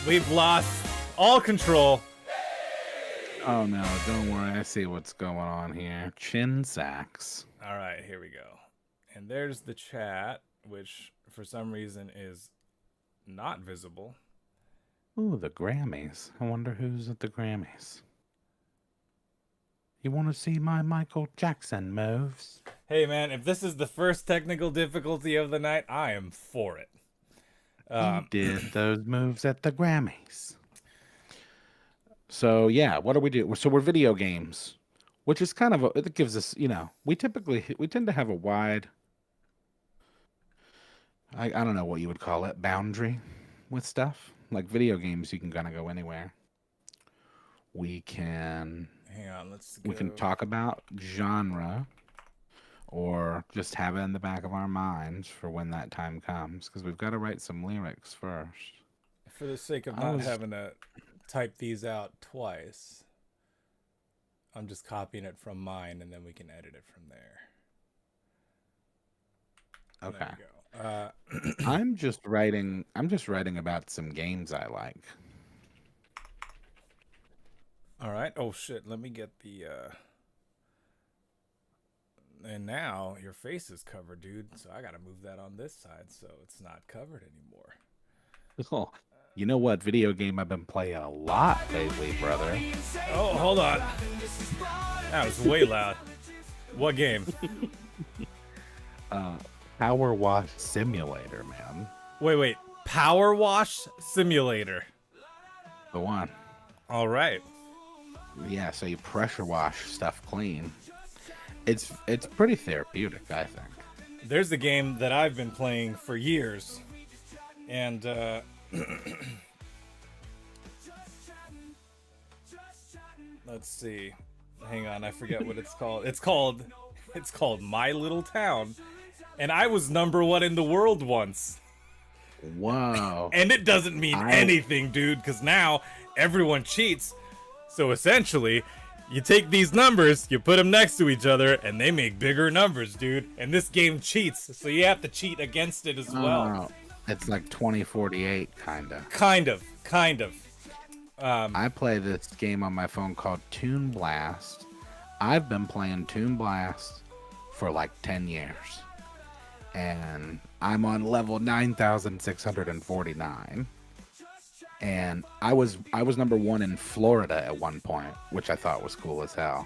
We've lost all control. Oh no, don't worry. I see what's going on here. Chin sacks. All right, here we go. And there's the chat, which for some reason is not visible. Ooh, the Grammys. I wonder who's at the Grammys. You want to see my Michael Jackson moves? Hey man, if this is the first technical difficulty of the night, I am for it. He did those moves at the Grammys. So yeah, what do we do? So we're video games, which is kind of it gives us, you know, we tend to have a wide, I don't know what you would call it, boundary with stuff. Like video games, you can kind of go anywhere. We can Hang on, let's we can talk about genre, or just have it in the back of our minds for when that time comes, because we've got to write some lyrics first. For the sake of not having to type these out twice, I'm just copying it from mine, and then we can edit it from there. Okay. There we go. I'm just writing about some games I like. All right. Oh shit, let me get the and now your face is covered, dude. So I got to move that on this side so it's not covered anymore. Oh, you know what video game I've been playing a lot lately, brother? Oh, hold on. That was way loud. What game? Power Wash Simulator, man. Wait. Power Wash Simulator. The one. All right. Yeah, so you pressure wash stuff clean. It's pretty therapeutic, I think. There's a game that I've been playing for years, and let's see. Hang on, I forget what it's called. It's called My Little Town, and I was #1 in the world once. Wow. And it doesn't mean anything, dude, because now everyone cheats. So essentially, you take these numbers, you put them next to each other, and they make bigger numbers, dude. And this game cheats, so you have to cheat against it as well. It's like 2048, kinda. Kind of. I play this game on my phone called Toon Blast. I've been playing Toon Blast for like 10 years. And I'm on level 9,649. And I was #1 in Florida at one point, which I thought was cool as hell.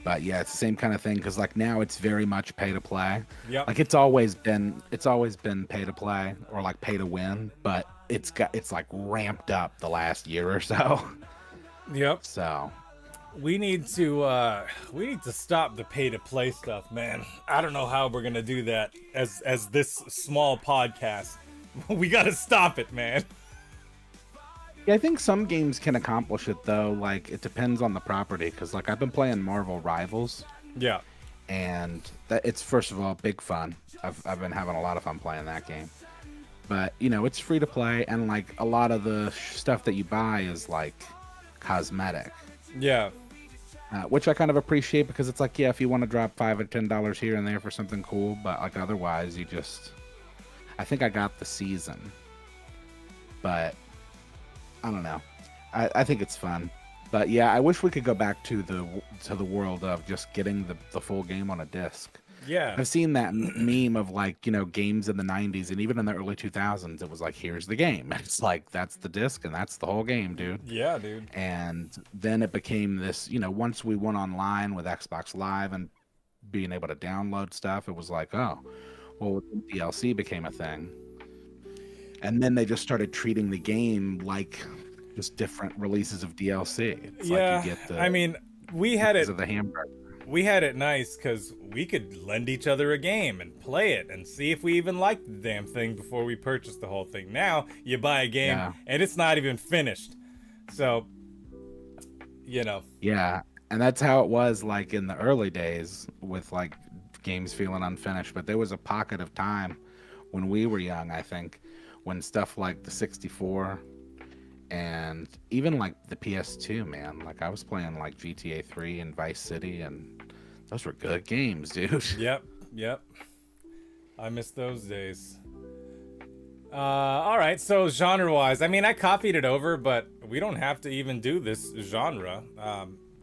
But yeah, it's the same kind of thing, because like now it's very much pay to play. Yep. Like it's always been pay to play or like pay to win, but it's like ramped up the last year or so. Yep. So we need to stop the pay to play stuff, man. I don't know how we're gonna do that as this small podcast. We gotta stop it, man. yeah, I think some games can accomplish it though. Like it depends on the property, because like I've been playing Marvel Rivals. Yeah. And that it's, first of all, big fun. I've been having a lot of fun playing that game. But you know, it's free to play, and like a lot of the stuff that you buy is like cosmetic. Yeah. which I kind of appreciate because it's like, yeah, if you want to drop $5 or $10 here and there for something cool, but like otherwise, I think I got the season, but I don't know. I think it's fun, but yeah, I wish we could go back to the world of just getting the full game on a disc. Yeah. I've seen that meme of like, games in the 90s and even in the early 2000s, it was like, here's the game. And it's like, that's the disc and that's the whole game, dude. Yeah, dude. And then it became this, once we went online with Xbox Live and being able to download stuff, it was like, oh, well, DLC became a thing. And then they just started treating the game like just different releases of DLC. It's yeah, like you get I mean, we had it. Of the hamburger. We had it nice because we could lend each other a game and play it and see if we even liked the damn thing before we purchased the whole thing. Now you buy a game and it's not even finished. So, Yeah, and that's how it was like in the early days with like games feeling unfinished. But there was a pocket of time when we were young, I think, when stuff like the 64 and even like the PS2, man, like I was playing like GTA 3 and Vice City, and those were good games, dude. Yep. I miss those days. All right, so genre-wise, I mean, I copied it over, but we don't have to even do this genre.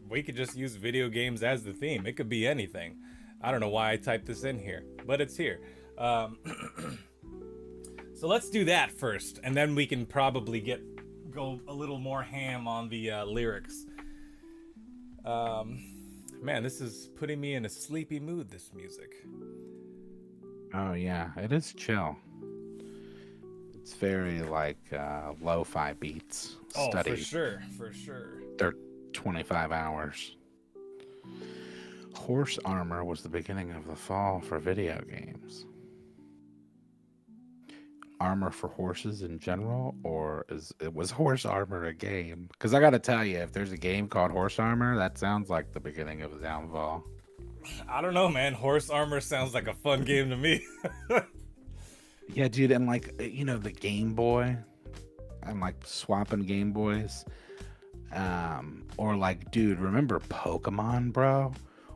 We could just use video games as the theme. It could be anything. I don't know why I typed this in here, but it's here. So let's do that first, and then we can probably go a little more ham on the lyrics. Man, this is putting me in a sleepy mood, this music. Oh yeah, it is chill. It's very like lo-fi beats. Oh, Study. for sure. They're 25 hours. Horse armor was the beginning of the fall for video games. Armor for horses in general, or was horse armor a game? Because I gotta tell you, if there's a game called Horse Armor, that sounds like the beginning of the downfall. I don't know, man. Horse armor sounds like a fun game to me. Yeah, dude, and like the Game Boy, and like swapping Game Boys, or like, dude, remember Pokemon, bro?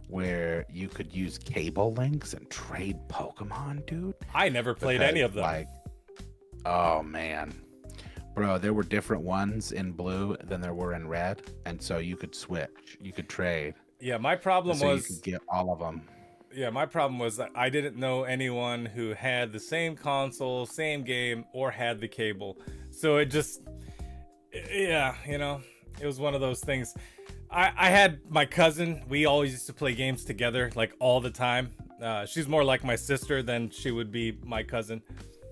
Where you could use cable links and trade Pokemon, dude. I never played any of them. Like, oh man, bro, there were different ones in blue than there were in red, and so you could switch, you could trade. Yeah, my problem was you could get all of them. Yeah, my problem was that I didn't know anyone who had the same console, same game, or had the cable. So it just, yeah, it was one of those things. I had my cousin. We always used to play games together, like all the time. She's more like my sister than she would be my cousin.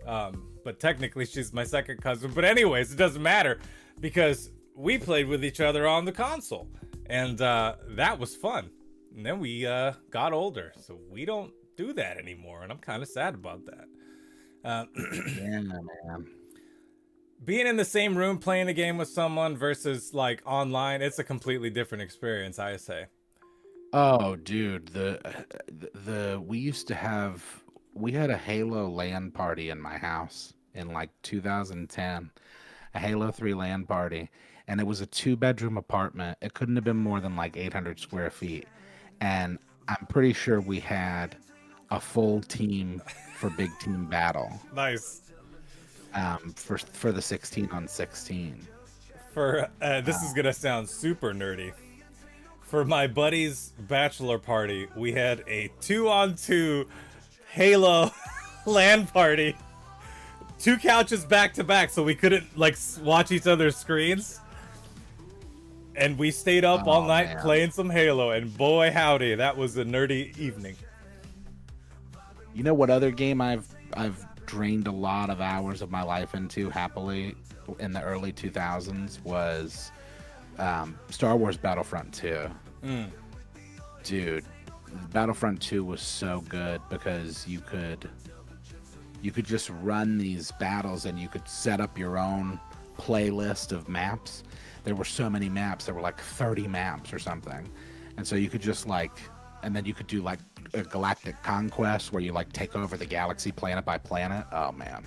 But technically she's my second cousin. But anyways, it doesn't matter because we played with each other on the console. And that was fun. And then we got older, so we don't do that anymore. And I'm kind of sad about that. Yeah, man. Being in the same room playing a game with someone versus like online, it's a completely different experience, I say. Oh, dude, we had a Halo LAN party in my house in like 2010, a Halo 3 LAN party, and it was a 2-bedroom apartment. It couldn't have been more than like 800 square feet, and I'm pretty sure we had a full team for big team battle. Nice. For the 16-on-16. For this is gonna sound super nerdy. For my buddy's bachelor party, we had a 2-on-2 Halo LAN party. 2 couches back to back, so we couldn't like watch each other's screens. And we stayed up all night playing some Halo, and boy howdy, that was a nerdy evening. You know what other game I've drained a lot of hours of my life into happily in the early 2000s was Star Wars Battlefront 2. Dude, Battlefront 2 was so good because you could just run these battles and you could set up your own playlist of maps. There were so many maps. There were like 30 maps or something. And so you could just and then you could do like a galactic conquest where you like take over the galaxy planet by planet. Oh man,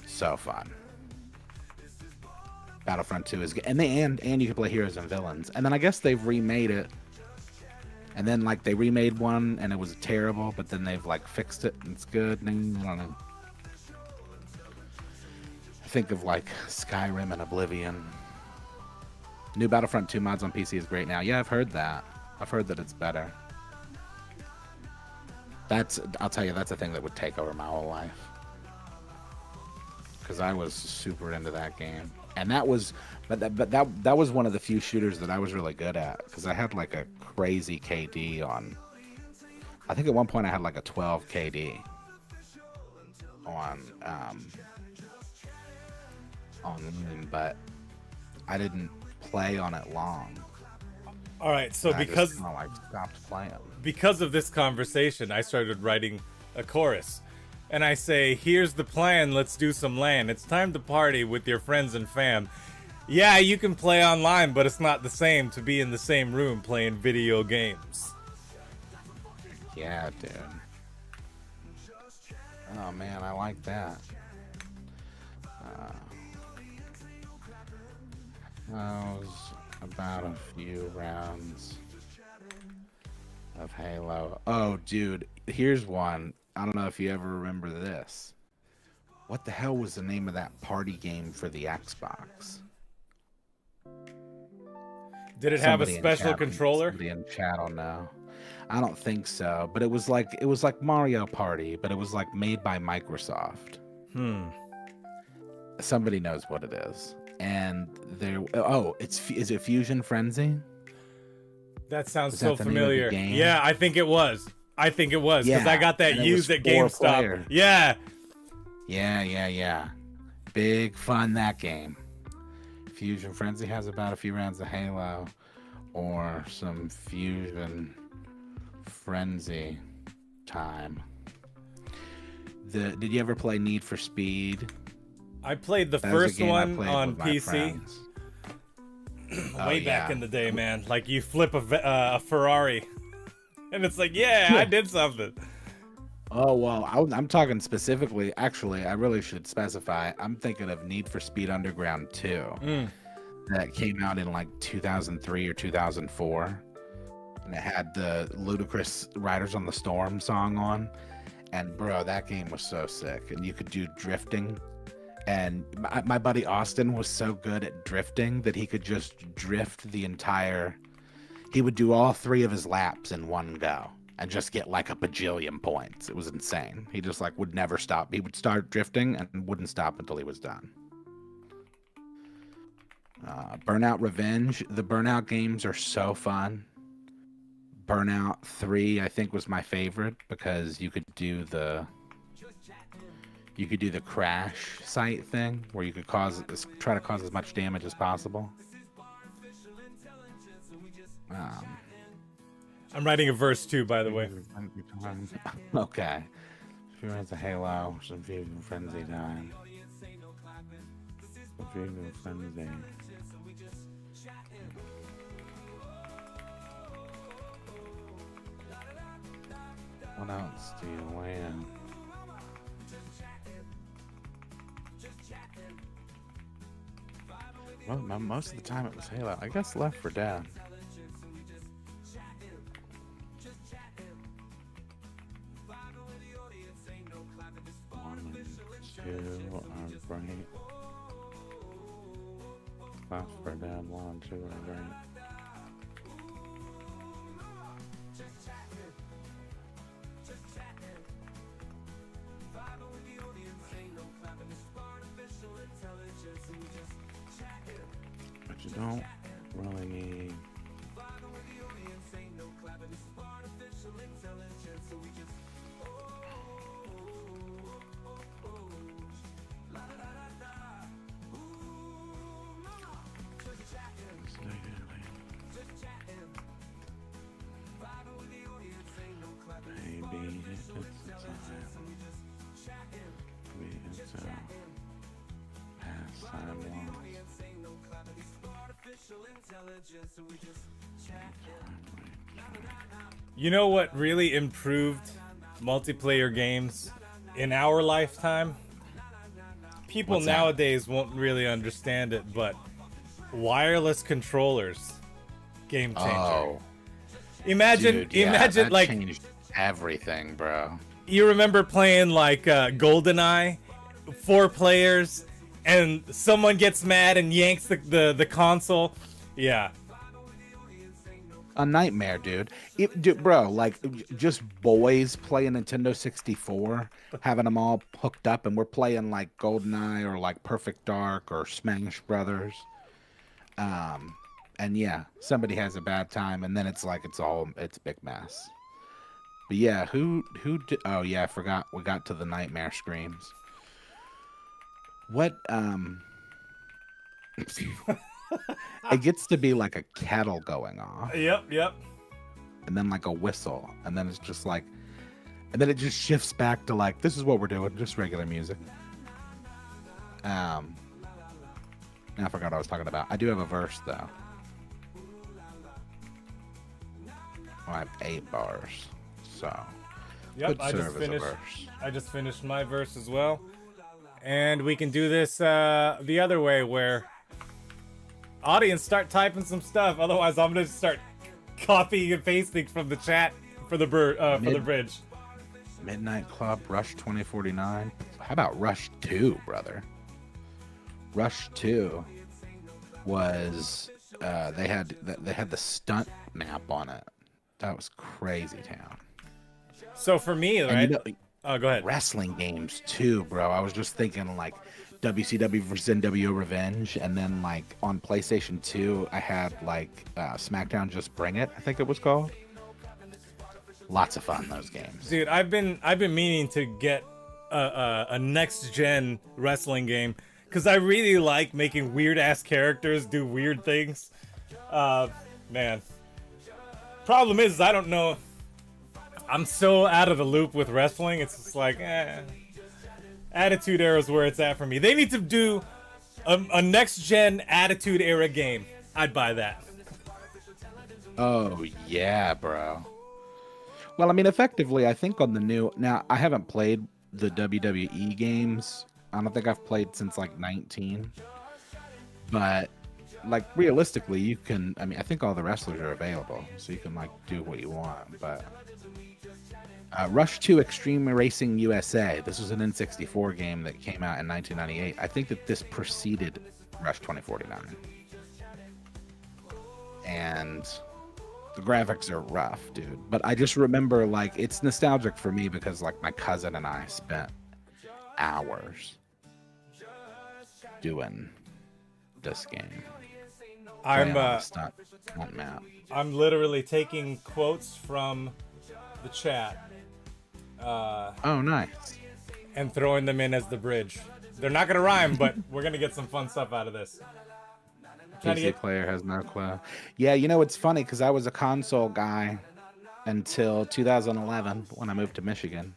so fun. Battlefront 2 is good. And you can play heroes and villains. And then I guess they've remade it And then like they remade one and it was terrible, but then they've like fixed it and it's good. And I don't know. I think of like Skyrim and Oblivion. New Battlefront 2 mods on PC is great now. Yeah, I've heard that. I've heard that it's better. I'll tell you, that's a thing that would take over my whole life. Because I was super into that game. And that was, that was one of the few shooters that I was really good at. Because I had like a crazy KD on, I think at one point I had like a 12 KD on but I didn't play on it long. All right, so because I just kinda, like, stopped playing. Because of this conversation, I started writing a chorus. And I say, here's the plan, let's do some LAN. It's time to party with your friends and fam. Yeah, you can play online, but it's not the same to be in the same room playing video games. Yeah, dude. Oh man, I like that. That was about a few rounds of Halo. Oh, dude, here's one. I don't know if you ever remember this. What the hell was the name of that party game for the Xbox? Did it have a special controller? Somebody in chat will know. I don't think so, but it was like Mario Party, but it was like made by Microsoft. Somebody knows what it is. And there, is it Fusion Frenzy? That sounds so familiar. Yeah, I think it was. Because Yeah, I got that and it used was at 4 GameStop. player. Yeah. Yeah. Big fun, that game. Fusion Frenzy has about a few rounds of Halo or some Fusion Frenzy time. Did you ever play Need for Speed? I played the That was a first game I one played on with my PC. friends. Way back in the day, man. Like, you flip a Ferrari. And it's like, yeah, I did something. Oh, well, I'm talking specifically. Actually, I really should specify. I'm thinking of Need for Speed Underground 2. That came out in like 2003 or 2004. And it had the ludicrous Riders on the Storm song on. And, bro, that game was so sick. And you could do drifting. And my buddy Austin was so good at drifting that he could just drift the entire... He would do all 3 of his laps in one go and just get like a bajillion points. It was insane. He just like would never stop. He would start drifting and wouldn't stop until he was done. Burnout Revenge. The Burnout games are so fun. Burnout 3, I think, was my favorite because you could do the crash site thing where you could try to cause as much damage as possible. I'm writing a verse too, by the way. Okay. Few rounds of Halo, some Fusion Frenzy time. Fusion Frenzy. What else do you land? Well, most of the time it was Halo. I guess Left 4 Dead. Great. Left 4 Dead 1, 2 are great. But you don't really need. Maybe it's a pastime one. You know what really improved multiplayer games in our lifetime? People What's that? nowadays won't really understand it, but wireless controllers, game changer. Oh, Imagine, Dude, yeah, imagine that like changed everything, bro. you remember playing like GoldenEye, 4 players, and someone gets mad and yanks the console. Yeah. A nightmare, dude. Bro, like, just boys playing Nintendo 64, having them all hooked up, and we're playing like GoldenEye or like Perfect Dark or Smash Brothers. And yeah, somebody has a bad time, and then it's like it's a big mess. But yeah, oh yeah, I forgot we got to the nightmare screams. What it gets to be like a kettle going off. Yep. And then like a whistle, and then it's just like, and then it just shifts back to like, this is what we're doing, just regular music. I forgot what I was talking about. I do have a verse though. I have 8 bars, so Yep, could I serve just as a finished. verse. I just finished my verse as well, and we can do this the other way, where audience start typing some stuff. Otherwise, I'm gonna start copying and pasting from the chat for the bridge. Midnight Club, Rush 2049. How about Rush 2, brother? Rush 2 was they had the stunt map on it. That was crazy town. So for me, right? Oh, go ahead. Wrestling games too, bro. I was just thinking like WCW vs NWO Revenge, and then like on PlayStation 2, I had like SmackDown Just Bring It, I think it was called. Lots of fun, those games. Dude, I've been meaning to get a next gen wrestling game, because I really like making weird ass characters do weird things. Man. Problem is, I don't know. I'm so out of the loop with wrestling. It's just like, Attitude Era is where it's at for me. They need to do a next gen Attitude Era game. I'd buy that. Oh yeah, bro. Well, I mean, effectively, I think on the new, now I haven't played the WWE games. I don't think I've played since like 19. But like realistically, you can, I mean, I think all the wrestlers are available, so you can like do what you want. But Rush 2 Extreme Racing USA. This was an N64 game that came out in 1998. I think that this preceded Rush 2049. And the graphics are rough, dude. But I just remember, like, it's nostalgic for me because, like, my cousin and I spent hours doing this game. I'm stunt map. I'm literally taking quotes from the chat. Oh, nice. And throwing them in as the bridge. They're not gonna rhyme, but we're gonna get some fun stuff out of this. PC player has no clue. Yeah, you know, it's funny because I was a console guy until 2011 when I moved to Michigan.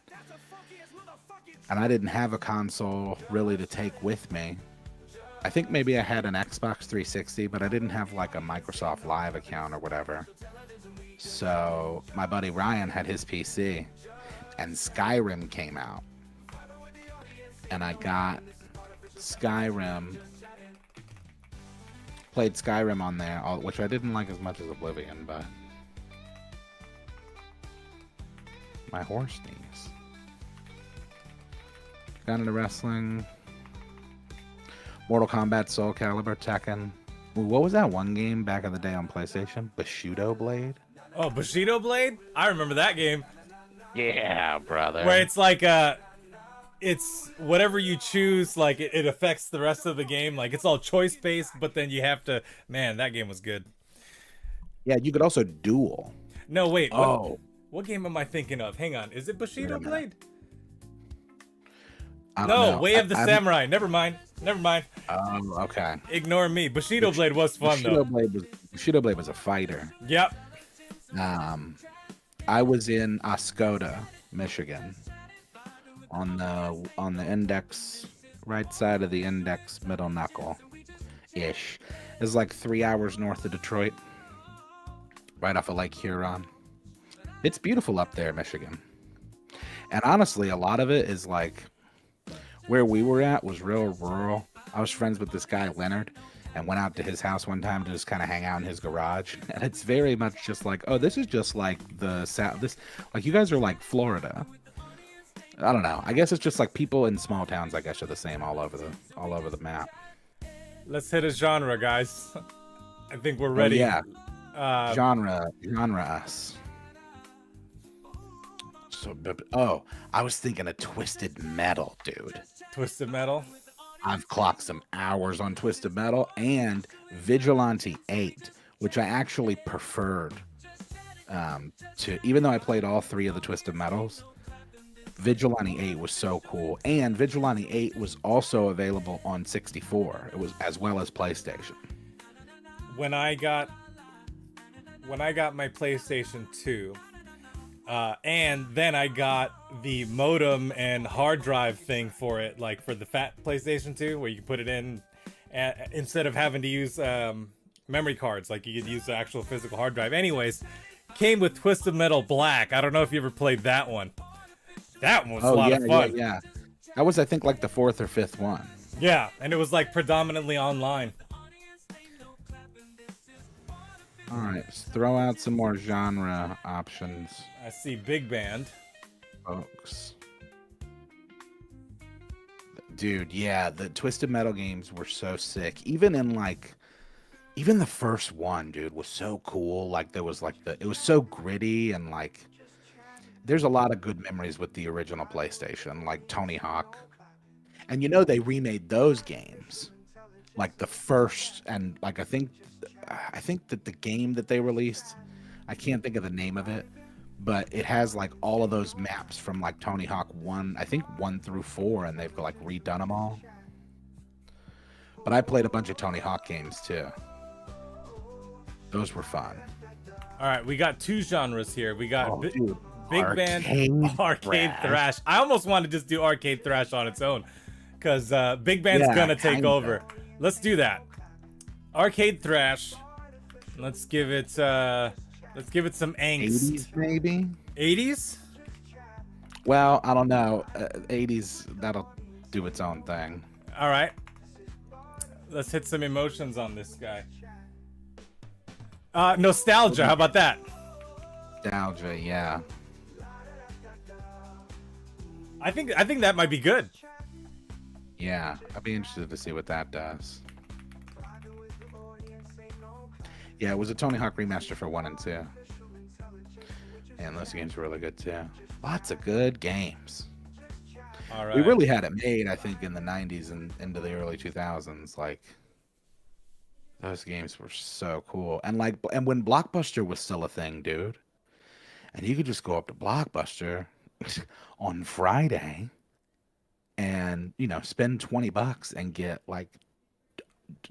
And I didn't have a console really to take with me. I think maybe I had an Xbox 360, but I didn't have like a Microsoft Live account or whatever. So my buddy Ryan had his PC, and Skyrim came out. And I got Skyrim, played Skyrim on there, which I didn't like as much as Oblivion, but my horse sneeze. Got into wrestling. Mortal Kombat, Soul Calibur, Tekken. Ooh, what was that one game back in the day on PlayStation? Bushido Blade? Oh, Bushido Blade? I remember that game. Yeah, brother. Where it's like, it's whatever you choose, like, it affects the rest of the game. Like, it's all choice-based, but then you have to... Man, that game was good. Yeah, you could also duel. No, wait. What game am I thinking of? Hang on. Is it Bushido Blade? I don't No, know. Way of the Samurai. Never mind. Oh, okay. Ignore me. Bushido Blade was fun, though. Bushido Blade was a fighter. Yep. I was in Oscoda, Michigan, on the index, right side of the index middle knuckle ish. It's like 3 hours north of Detroit, right off of Lake Huron. It's beautiful up there, Michigan. And honestly, a lot of it is like where we were at was real rural. I was friends with this guy, Leonard, and went out to his house one time to just kind of hang out in his garage. And it's very much just like, oh, this is just like the South. This, like, you guys are like Florida. I don't know. I guess it's just like people in small towns, I guess, are the same all over the map. Let's hit a genre, guys. I think we're ready. Oh, yeah. Genre us. So, I was thinking of Twisted Metal, dude. Twisted Metal. I've clocked some hours on Twisted Metal and Vigilante 8, which I actually preferred to, even though I played all 3 of the Twisted Metals. Vigilante 8 was so cool, and Vigilante 8 was also available on 64. It was as well as PlayStation. When I got my PlayStation 2, and then I got the modem and hard drive thing for it, like for the fat PlayStation 2, where you can put it in instead of having to use memory cards, like you could use the actual physical hard drive. Anyways, came with Twisted Metal Black. I don't know if you ever played that one. That one was a lot of fun. Yeah. That was, I think, like the 4th or 5th one. Yeah, and it was like predominantly online. All right, let's throw out some more genre options. I see big band. Folks. Dude, yeah, the Twisted Metal games were so sick. Even the first one, dude, was so cool. Like, there was like it was so gritty, and like there's a lot of good memories with the original PlayStation, like Tony Hawk. And you know, they remade those games. Like the first, and like I think that the game that they released, I can't think of the name of it, but it has like all of those maps from like Tony Hawk 1, I think 1 through 4, and they've like redone them all. But I played a bunch of Tony Hawk games too. Those were fun. All right, we got 2 genres here. We got big band, arcade thrash. I almost want to just do arcade thrash on its own, because big band's gonna take over. Let's do that. Arcade thrash. Let's give it some angst. 80s maybe? 80s? Well, I don't know. 80s, that'll do its own thing. All right. Let's hit some emotions on this guy. Nostalgia. How about that? Nostalgia, yeah. I think that might be good. Yeah, I'd be interested to see what that does. Yeah, it was a Tony Hawk remaster for 1 and 2. And those games were really good too. Lots of good games. All right. We really had it made, I think, in the 90s and into the early 2000s. Like, those games were so cool. And when Blockbuster was still a thing, dude. And you could just go up to Blockbuster on Friday and, spend $20 and get like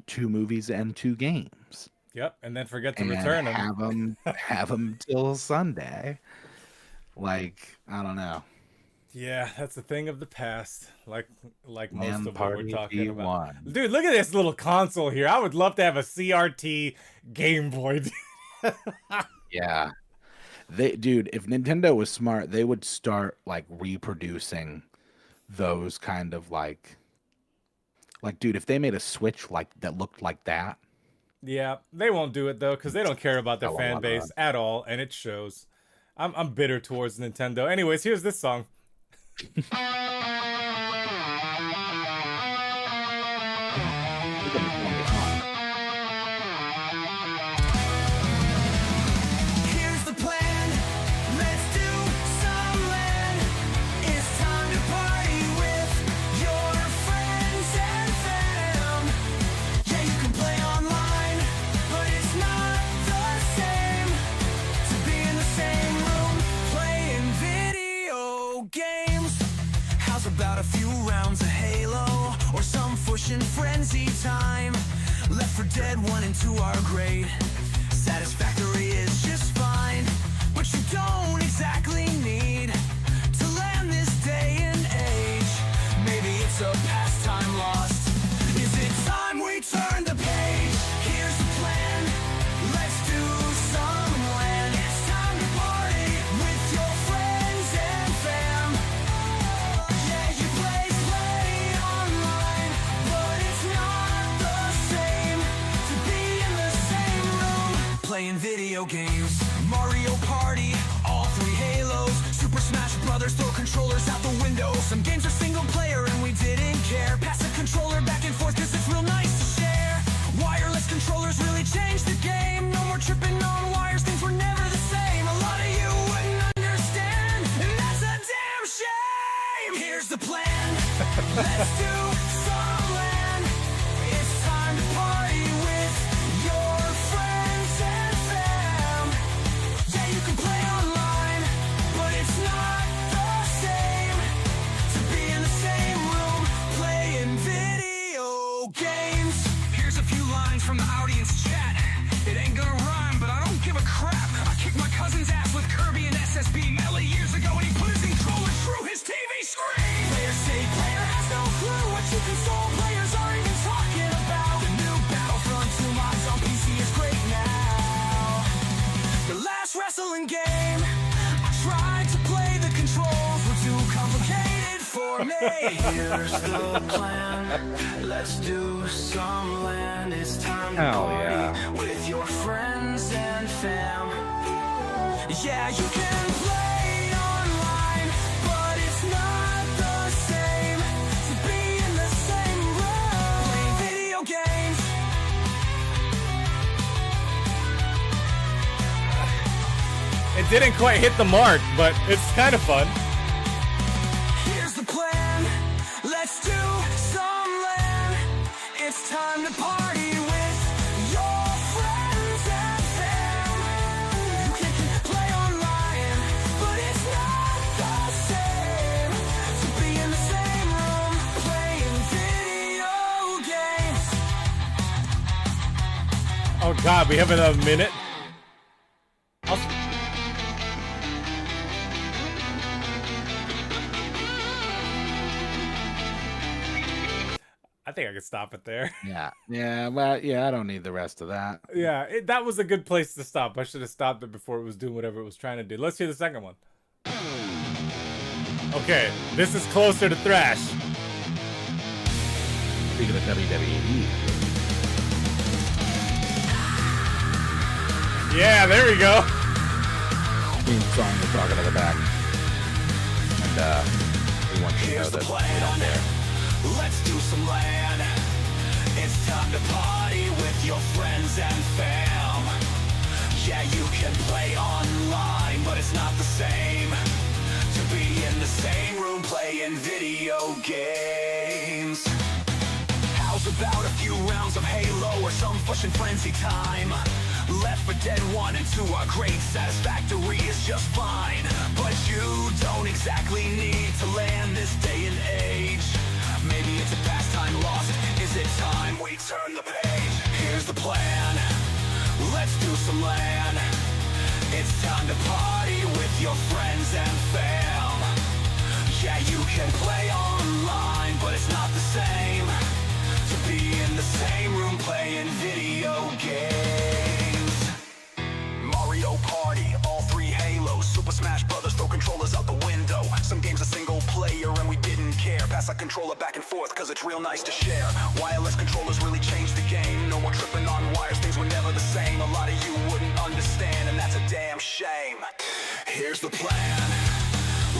2 movies and 2 games. Yep, and then forget to return them. Have them till Sunday. Like, I don't know. Yeah, that's a thing of the past. Like most Man, of what we're talking about. V1. Dude, look at this little console here. I would love to have a CRT Game Boy. Yeah. Dude, if Nintendo was smart, they would start like reproducing those kind of like, dude, if they made a Switch like that looked like that. Yeah, they won't do it though, because they don't care about their fan base at all, and it shows. I'm bitter towards Nintendo. Anyways, here's this song. Here's the plan. Let's do some land. It's time to party with your friends and fam. Yeah, you can play online, but it's not the same to be in the same room playing video games. How's about a few rounds of Halo or some Fusion Frenzy time? Left 4 Dead 1 and 2 are great. Satisfactory is just fine, but you don't exactly need to land this day and age. Maybe it's a pastime lost. Is it time we turn the page? Here's the plan. Let's do some land. It's time to party with your friends and fam. Yeah, you play online, but it's not the same video games. Mario Party, all 3 Halos, Super Smash Brothers, throw controllers out the window. Some games are single player and we didn't care. Pass the controller back and forth cause it's real nice to share. Wireless controllers really changed the game. No more tripping on wires, things were never the same. A lot of you wouldn't understand, and that's a damn shame. Here's the plan, let's do some land. It's time to party with your friends and fam. Yeah, you can play online, but it's not the same to be in the same room playing video games. Here's a few lines from the audience chat. It ain't gonna rhyme, but I don't give a crap. I kicked my cousin's ass with Kirby and SSB Melee years ago, and he put his controller through his TV screen. Players say player has no clue what you console players are even talking about. The new Battlefront 2 mods on PC is great now. The last wrestling game, I tried to play, the controls were too complicated for me. Here's the plan, let's do some land. It's time to Hell party yeah. with your friends and fam. Yeah, you can play online, but it's not the same to be in the same room playing video games. It didn't quite hit the mark, but it's kind of fun. Here's the plan, let's do some land. It's time to party with your friends and fam. You can play online, but it's not the same to be in the same room playing video games. Oh god, we have another minute. I think I could stop it there. Yeah, well, yeah, I don't need the rest of that. Yeah, that was a good place to stop. I should have stopped it before it was doing whatever it was trying to do. Let's hear the second one. Okay, this is closer to thrash. Speaking of WWE. Yeah, there we go. Theme song we're talking to the back. And we want you to know that we don't care. Let's do some land. It's time to party with your friends and fam. Yeah, you can play online, but it's not the same to be in the same room playing video games. How's about a few rounds of Halo or some Fusion Frenzy time? Left 4 Dead 1 and 2 are great, Satisfactory is just fine, but you don't exactly need to land this day and age. Maybe it's a pastime lost. Is it time we turn the page? Here's the plan. Let's do some land. It's time to party with your friends and fam. Yeah, you can play online, but it's not the same to be in the same room playing video games. Mario Party, all 3 Halos, Super Smash Brothers, throw controllers out the window. Some games are single player and we didn't care. Pass our controller back and forth cause it's real nice to share. Wireless controllers really changed the game. No more tripping on wires, things were never the same. A lot of you wouldn't understand, and that's a damn shame. Here's the plan,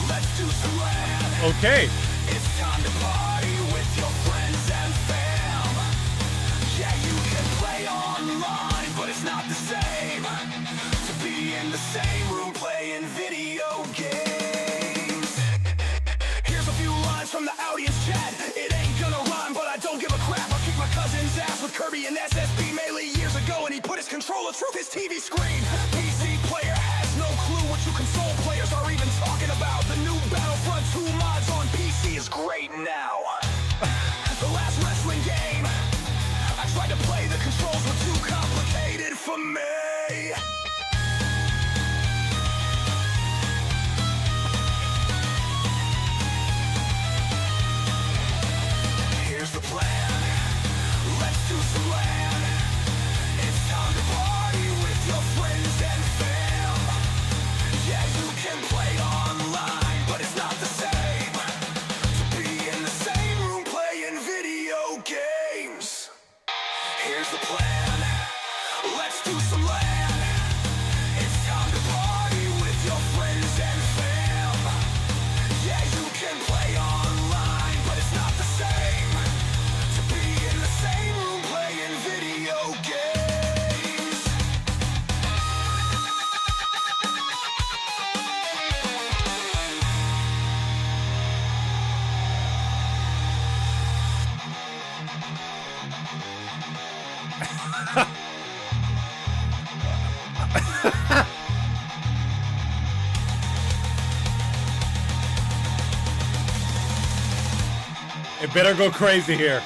let's do some land. Okay. It's time to party with your friends and fam. Yeah, you can play online, but it's not the same to be in the same room playing video games. Here's a few lines from the audience chat. It ain't gonna rhyme, but I don't give a crap. I kicked my cousin's ass with Kirby and SSB Melee years ago, and he put his controller through his TV screen. PC player has no clue what you console players are even talking about. The new Battlefront 2 mods on PC is great now. The last wrestling game, I tried to play, the controls were too complicated for me. Here's the plan, let's do some land. It's time to party with your friends and fam. Yeah, you can play online, but it's not the same to be in the same room playing video games. Here's the plan, let's do some land. It better go crazy here.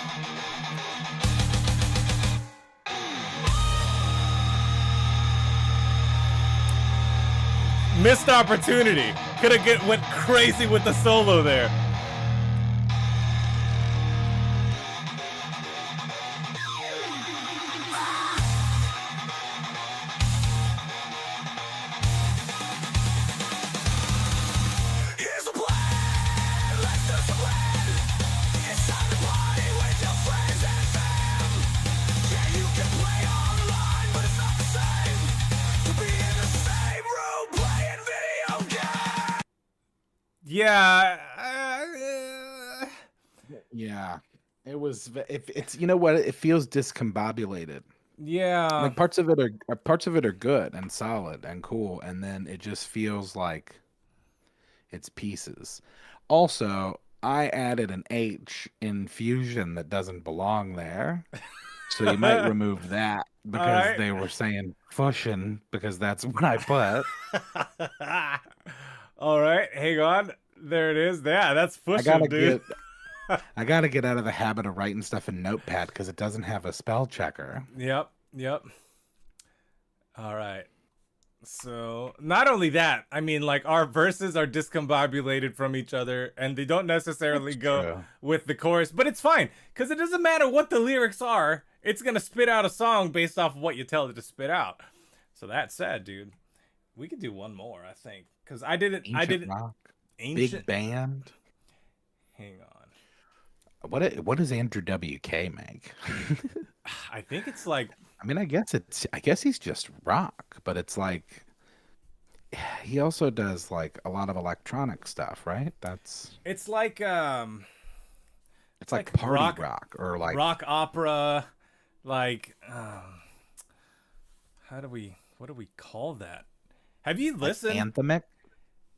Missed opportunity. Could have went crazy with the solo there. Here's a plan, let's do some plan. It's time to party with your friends and fam. Yeah, you can play online, but it's not the same to be in the same room playing video games. Yeah. Yeah, it was. It's you know what? It feels discombobulated. Yeah. Like parts of it are good and solid and cool, and then it just feels like it's pieces. Also, I added an H in Fusion that doesn't belong there, so you might remove that because right. they were saying fusion because that's what I put. All right, hang on. There it is. Yeah, that's pushing, dude. I gotta get out of the habit of writing stuff in Notepad because it doesn't have a spell checker. Yep. All right. So, not only that, I mean, like, our verses are discombobulated from each other, and they don't necessarily go with the chorus, but it's fine, because it doesn't matter what the lyrics are, it's gonna spit out a song based off of what you tell it to spit out. So that said, dude, we could do one more, I think, because I didn't Rock, Ancient big band. Hang on. What does Andrew WK make? I think it's like, I mean, I guess he's just rock, but it's like he also does like a lot of electronic stuff, right? it's like It's like party rock or like rock opera, like what do we call that? Have you listened? anthemic.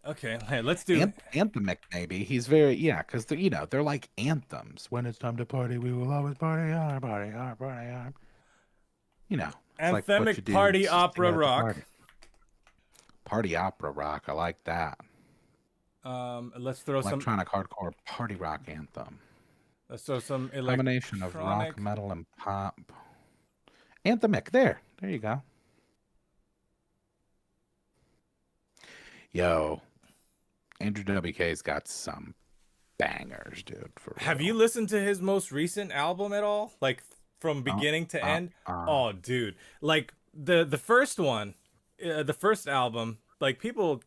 Okay, hey, let's do Anthemic maybe. He's very because they're like anthems. When it's time to party, we will always party hard, party hard, party hard. You know, it's like what anthemic you do party to sing opera at the rock. party. Party opera rock. I like that. Let's throw some Electronic hardcore party rock anthem. Let's throw some Combination of rock, electronic. metal, and pop. Anthemic. There you go. Yo, Andrew WK's got some bangers, dude. For real. Have you listened to his most recent album at all? Like from beginning to end? Oh, dude. Like the first one, the first album, like people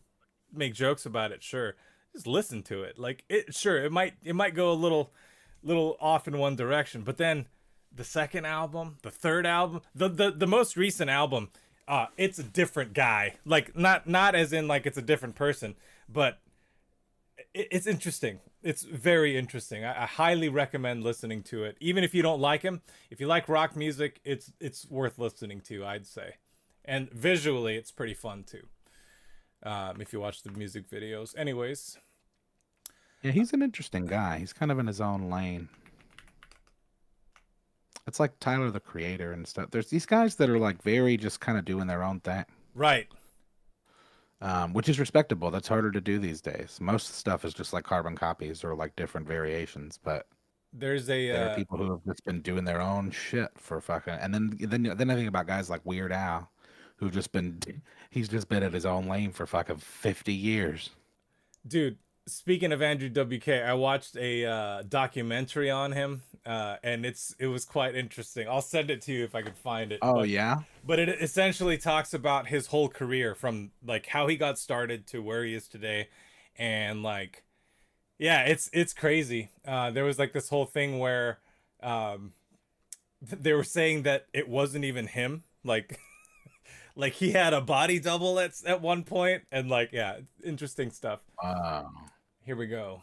make jokes about it, sure. Just listen to it. Like it might go a little off in one direction, but then the second album, the third album, the most recent album, it's a different guy. Like not as in like it's a different person, but it's interesting. It's very interesting. I highly recommend listening to it. Even if you don't like him, if you like rock music, it's worth listening to, I'd say. And visually, it's pretty fun too. If you watch the music videos. Anyways. Yeah, he's an interesting guy. He's kind of in his own lane. It's like Tyler, the Creator and stuff. There's these guys that are like very just kind of doing their own thing. Right. Which is respectable. That's harder to do these days. Most stuff is just like carbon copies or like different variations. But there are people who have just been doing their own shit for fucking. And then I think about guys like Weird Al, he's just been in his own lane for fucking 50 years. Dude, speaking of Andrew WK, I watched a documentary on him, and it was quite interesting. I'll send it to you if I can find it. Oh, yeah? But it essentially talks about his whole career from like how he got started to where he is today, and like, yeah, it's crazy. There was like this whole thing where they were saying that it wasn't even him, like. Like he had a body double at one point, and like, yeah, interesting stuff. Wow. Here we go.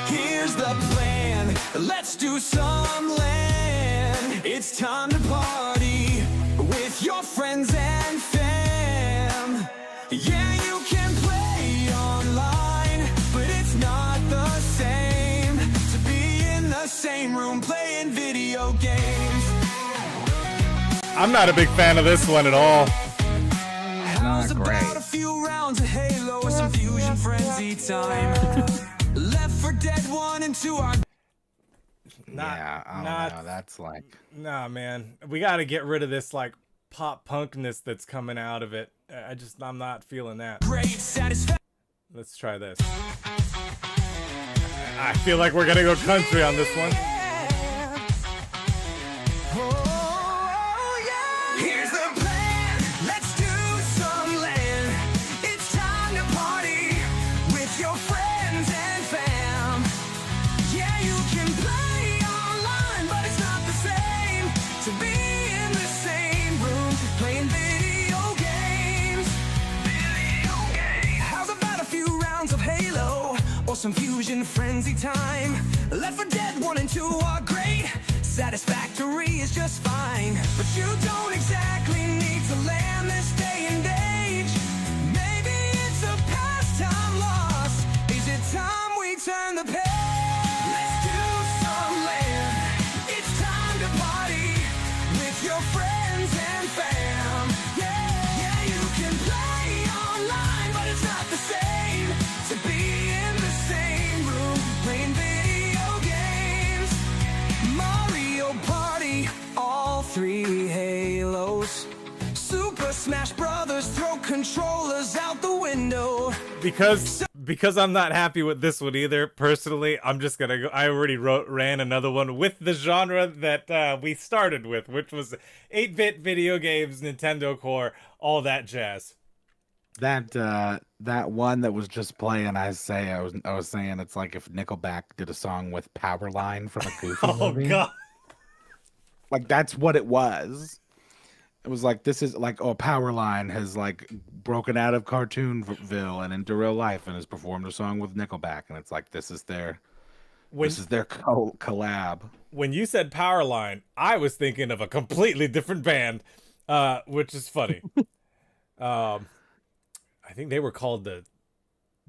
Here's the plan. Let's do some land. It's time to party with your friends and fam. Yeah, you can play online, but it's not the same to be video games. I'm not a big fan of this one at all. How's Not great. about a few rounds of Halo with some fusion frenzy time? Left 4 Dead 1 and 2 are Yeah, I don't know. That's like, Nah, man. We got to get rid of this like pop punkness that's coming out of it. I'm not feeling that. great satisfaction. Let's try this. I feel like we're gonna go country on this one. Here's the plan. Let's do some land. It's time to party with your friends and fam. Yeah, you can play online, but it's not the same to be in the same room playing video games. How's about a few rounds of Halo or some fusion frenzy time? Left 4 Dead 1 and 2 are great. Satisfactory is just fine, but you don't exactly need to land this day and age. Maybe it's a pastime lost. Is it time we turn the page? Let's do some land. It's time to party with your friends and fam. Yeah, you can play online, but it's not the same to be in the same room playing video games. Mario Party, all 3 Halos. Super Smash Brothers, throw controllers out the window. Because I'm not happy with this one either. Personally, I'm just gonna go. I already ran another one with the genre that we started with, which was 8-bit video games, Nintendo Core, all that jazz. that one that was just playing, I was saying it's like if Nickelback did a song with Powerline from a Goofy Oh movie. god. Like that's what it was. It was like, this is like, oh, Powerline has like broken out of Cartoonville and into real life and has performed a song with Nickelback, and it's like this is their collab. When you said Powerline, I was thinking of a completely different band, which is funny. I think they were called the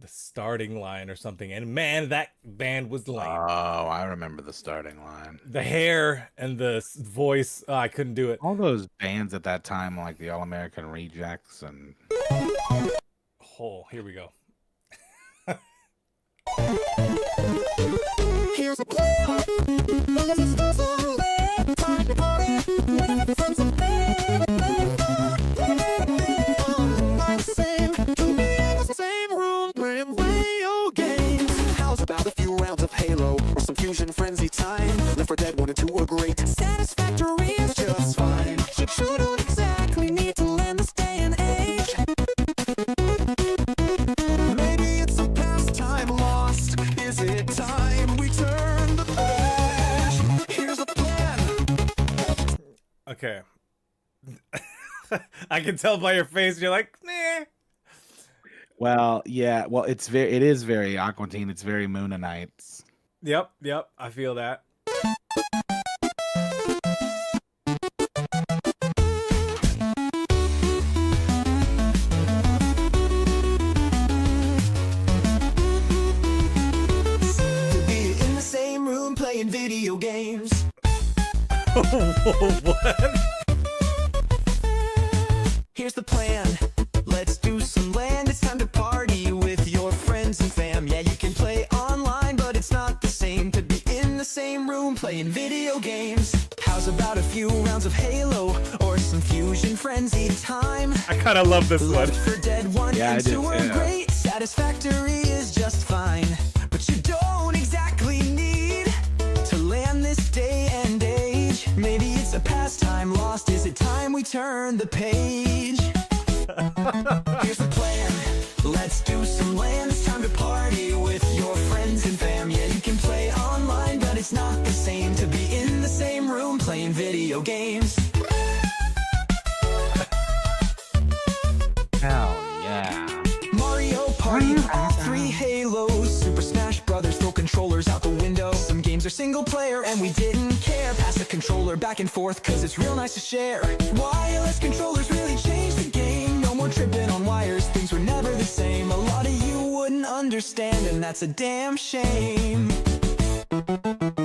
Starting Line or something, and man, that band was lame. Oh, I remember the Starting Line. The hair and the voice, I couldn't do it. All those bands at that time, like the All American Rejects and. Oh, here we go. Here's a plan. Let's do some land. Time to party with friends and fam. To be in the same room playing video games. How's about a few rounds of Halo or some fusion frenzy time? Left 4 Dead 1 and 2 are great. Satisfactory is just fine. But you don't exactly need to land this day and age. Maybe it's a pastime lost. Is it time we turn the page? Here's the plan. Okay. I can tell by your face you're like, nah. Well, yeah. Well, it is very Aqua Teen. It's very Moonanites. Yep, I feel that. To be in the same room playing video games. What? Here's the plan. Let's do some land. It's time to party with your friends and fam. Yeah, you can play online, but it's not the same to be in the same room playing video games. How's about a few rounds of Halo or some fusion frenzy time? I kind of love this one. Left 4 Dead 1 Yeah, I and did 2 are too. great. Satisfactory is just fine. But you don't exactly need to land this day and age. Maybe it's a pastime lost. Is it time we turn the page? Here's the plan. Let's do some land. It's time to party with your friends and fam. Yeah, you can play online, but it's not the same to be in the same room playing video games. Hell yeah. Mario Party, all 3 Halos. Super Smash Brothers, throw controllers out the window. Some games are single player and we didn't care. Pass the controller back and forth cause it's real nice to share. Wireless controllers really changed the game. No more tripping on wires, things were never the same. A lot of you wouldn't understand and that's a damn shame.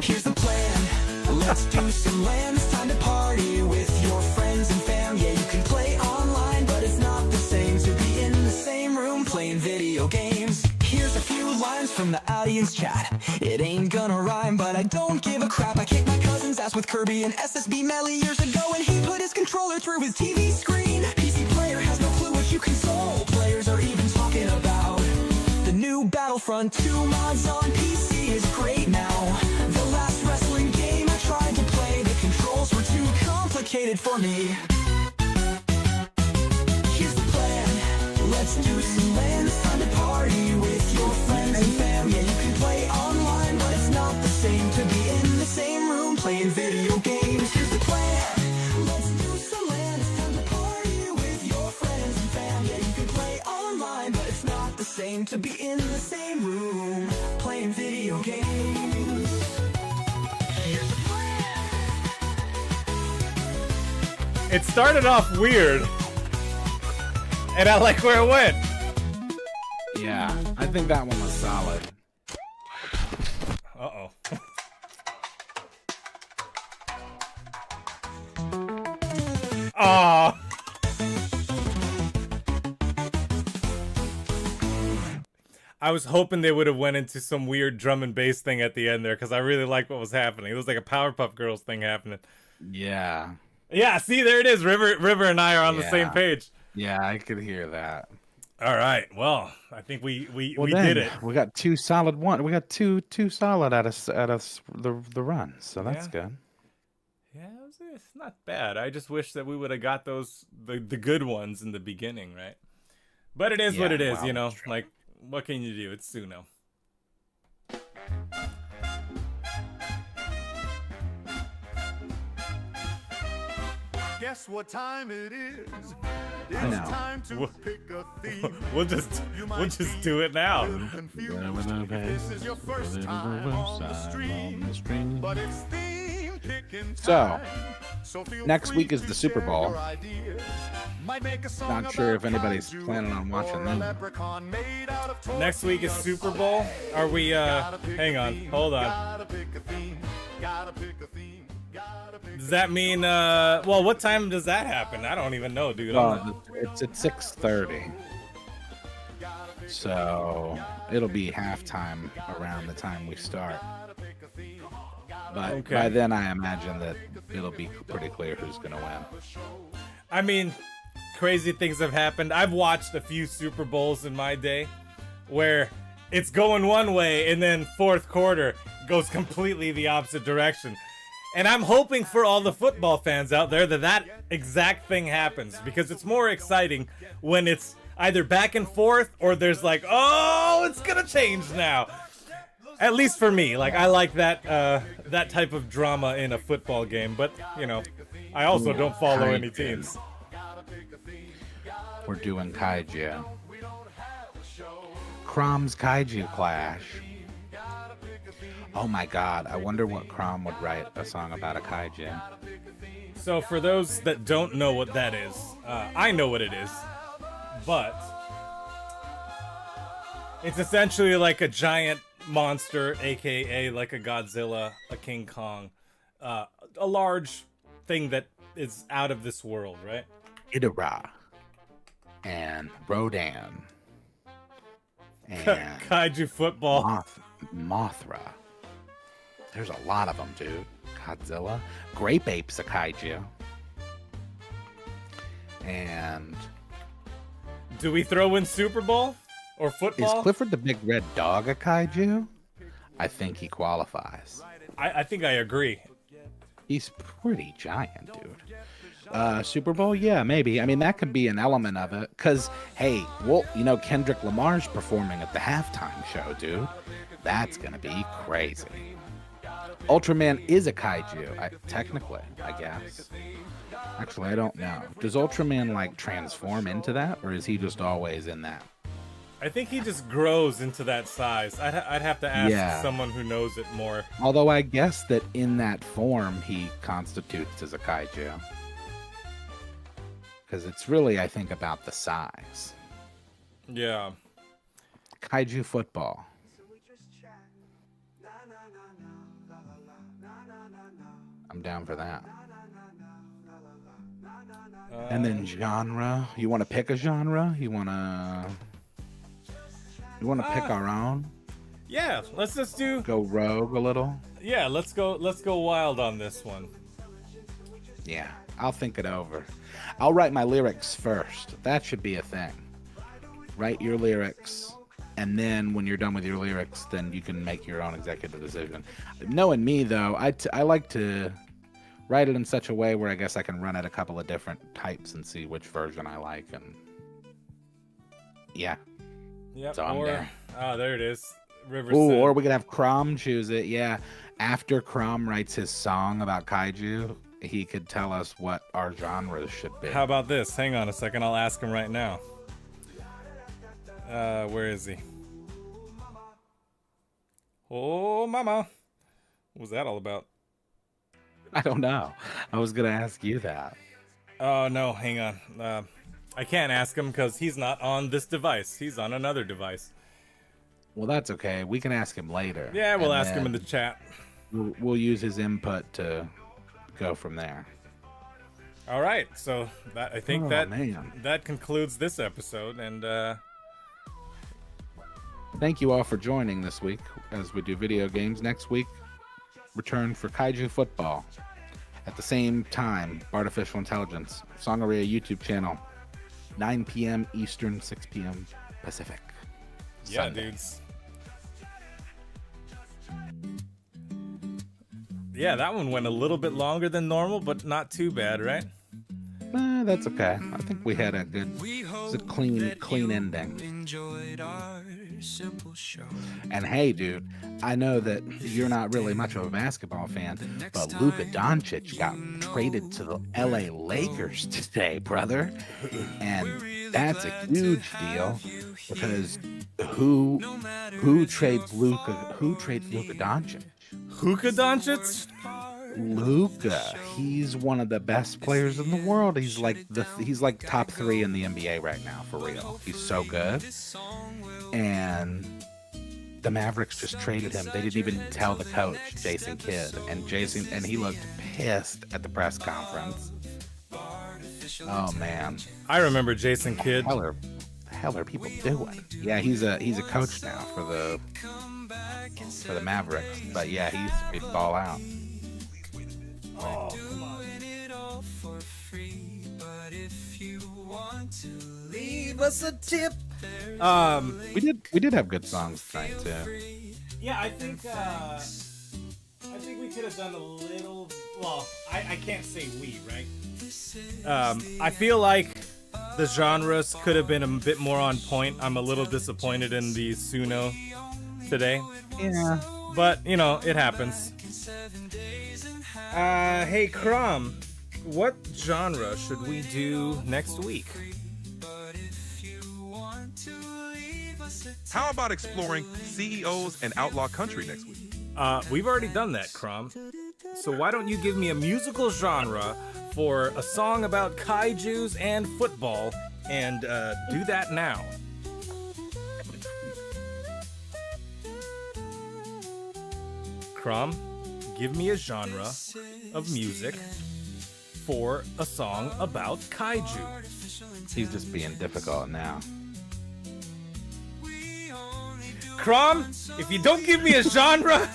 Here's the plan. Let's do some some land, it's time to party with your friends and fam. Yeah, you can play online, but it's not the same to be in the same room playing video games. Here's a few lines from the audience chat. It ain't gonna rhyme, but I don't give a crap. I kicked my cousin's ass with Kirby and SSB Melee years ago, and he put his controller through his TV screen. PC player has no clue what you console players are even talking about. The new Battlefront 2 mods on PC is great now. The last wrestling game I tried to play, the controls were too complicated for me. Here's the plan, let's do some land. It's time to party with your friends and fam. Yeah, you can play online, but it's not the same to be in the same room playing video games. Here's the plan, let's do some land. It's time to party with your friends and fam. Yeah, you can play online, but it's not the same to be in the same room playing video games. Here's the plan. It started off weird, and I like where it went. Yeah, I think that one was solid. Uh-oh. Aw. I was hoping they would have went into some weird drum and bass thing at the end there, because I really liked what was happening. It was like a Powerpuff Girls thing happening. Yeah. Yeah, see, there it is. River and I are on the same page. Yeah, I could hear that. All right. Well, I think we then, did it. We got two solid We got two solid out of the run, so that's good. Yeah, it's not bad. I just wish that we would have got those the good ones in the beginning, right? But it is what it is, well, you know. Like, what can you do? It's Suno. Guess what time it is? I know. It's time to pick a theme. We'll just do it now. This is your first time on the stream, but it's theme picking time. So next week is the Super Bowl. Not sure if anybody's planning on watching that. Next week is Super Bowl. Are we? Hang on. Hold on. Does that mean? Well, what time does that happen? I don't even know, dude. It's at 6:30. So it'll be halftime around the time we start. But by then, I imagine that it'll be pretty clear who's going to win. I mean, crazy things have happened. I've watched a few Super Bowls in my day where it's going one way and then fourth quarter goes completely the opposite direction. And I'm hoping for all the football fans out there that exact thing happens, because it's more exciting when it's either back and forth or there's like, oh, it's gonna change now. At least for me, like, I like that that type of drama in a football game. But you know, I also don't follow any teams. We're doing Kaiju. CROM's Kaiju Clash. Oh my god, I wonder what CROM would write a song about a kaiju. So for those that don't know what that is, I know what it is, but it's essentially like a giant monster, aka like a Godzilla, a King Kong, a large thing that is out of this world, right? Ghidorah and Rodan and Kaiju football. Mothra. There's a lot of them, dude. Godzilla. Grape Ape's a kaiju. And do we throw in Super Bowl or football? Is Clifford the Big Red Dog a kaiju? I think he qualifies. I think I agree. He's pretty giant, dude. Super Bowl? Yeah, maybe. I mean, that could be an element of it. Because, hey, well, you know, Kendrick Lamar's performing at the halftime show, dude. That's going to be crazy. Ultraman is a kaiju, technically, I guess. Actually, I don't know. Does Ultraman, like, transform into that? Or is he just always in that? I think he just grows into that size. I'd have to ask someone who knows it more. Although I guess that in that form, he constitutes as a kaiju. Because it's really, I think, about the size. Yeah. Kaiju football. I'm down for that. And then genre. You want to pick a genre? You want to pick our own? Yeah, let's just do. Go rogue a little. Yeah, let's go wild on this one. Yeah, I'll think it over. I'll write my lyrics first. That should be a thing. Write your lyrics, and then when you're done with your lyrics, then you can make your own executive decision. Knowing me, though, I like to write it in such a way where I guess I can run it a couple of different types and see which version I like. And yeah. Yep. So I'm down. Oh, there it is. River. Ooh, or we could have CROM choose it. Yeah. After CROM writes his song about kaiju, he could tell us what our genres should be. How about this? Hang on a second. I'll ask him right now. Where is he? Oh, mama. What was that all about? I don't know. I was going to ask you that. Oh, no. Hang on. I can't ask him because he's not on this device. He's on another device. Well, that's okay. We can ask him later. Yeah, we'll ask him in the chat. We'll use his input to go from there. All right. So I think man. that concludes this episode. And thank you all for joining this week as we do video games. Next week, return for Kaiju Football. At the same time, Artificial Intelligence, Songaria YouTube channel, 9 p.m. Eastern, 6 p.m. Pacific. Yeah, Sunday. dudes. Yeah, that one went a little bit longer than normal, but not too bad, right? That's okay. I think we had a good, it's a clean ending. Enjoyed our simple show. And hey, dude, I know that you're not really much of a basketball fan, but Luka Doncic got traded to the LA Lakers today, brother. And that's a huge deal because who trades Luka Doncic? Luka Doncic? Luka, he's one of the best players in the world. He's like top 3 in the NBA right now, for real. He's so good. And the Mavericks just traded him. They didn't even tell the coach, Jason Kidd, and he looked pissed at the press conference. Oh man, I remember Jason Kidd. The hell are people doing? Yeah, he's a coach now for the Mavericks. But yeah, he's ball out. Oh, come on. Leave us a tip. We did have good songs tonight too. Yeah, I think we could have done a little. Well, I can't say we, right? I feel like the genres could have been a bit more on point. I'm a little disappointed in the Suno today. Yeah, but it happens. Hey, CROM, what genre should we do next week? How about exploring CEOs and outlaw country next week? We've already done that, CROM. So why don't you give me a musical genre for a song about kaijus and football, and do that now. CROM, give me a genre of music for a song about kaiju. He's just being difficult now. CROM, if you don't give me a genre,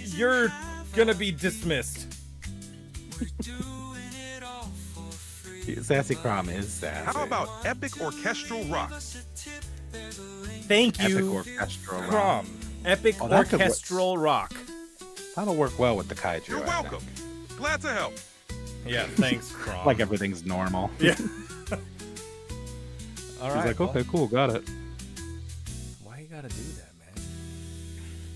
you're gonna be dismissed. Sassy CROM is sassy. How about epic orchestral rock? Thank you, Epic orchestral rock. CROM. Epic that could orchestral rock. That'll work well with the kaiju. You're I welcome. think. Glad to help. Yeah, thanks, CROM. Like everything's normal. Yeah. All right. He's like, okay, cool, got it. Why you gotta do that?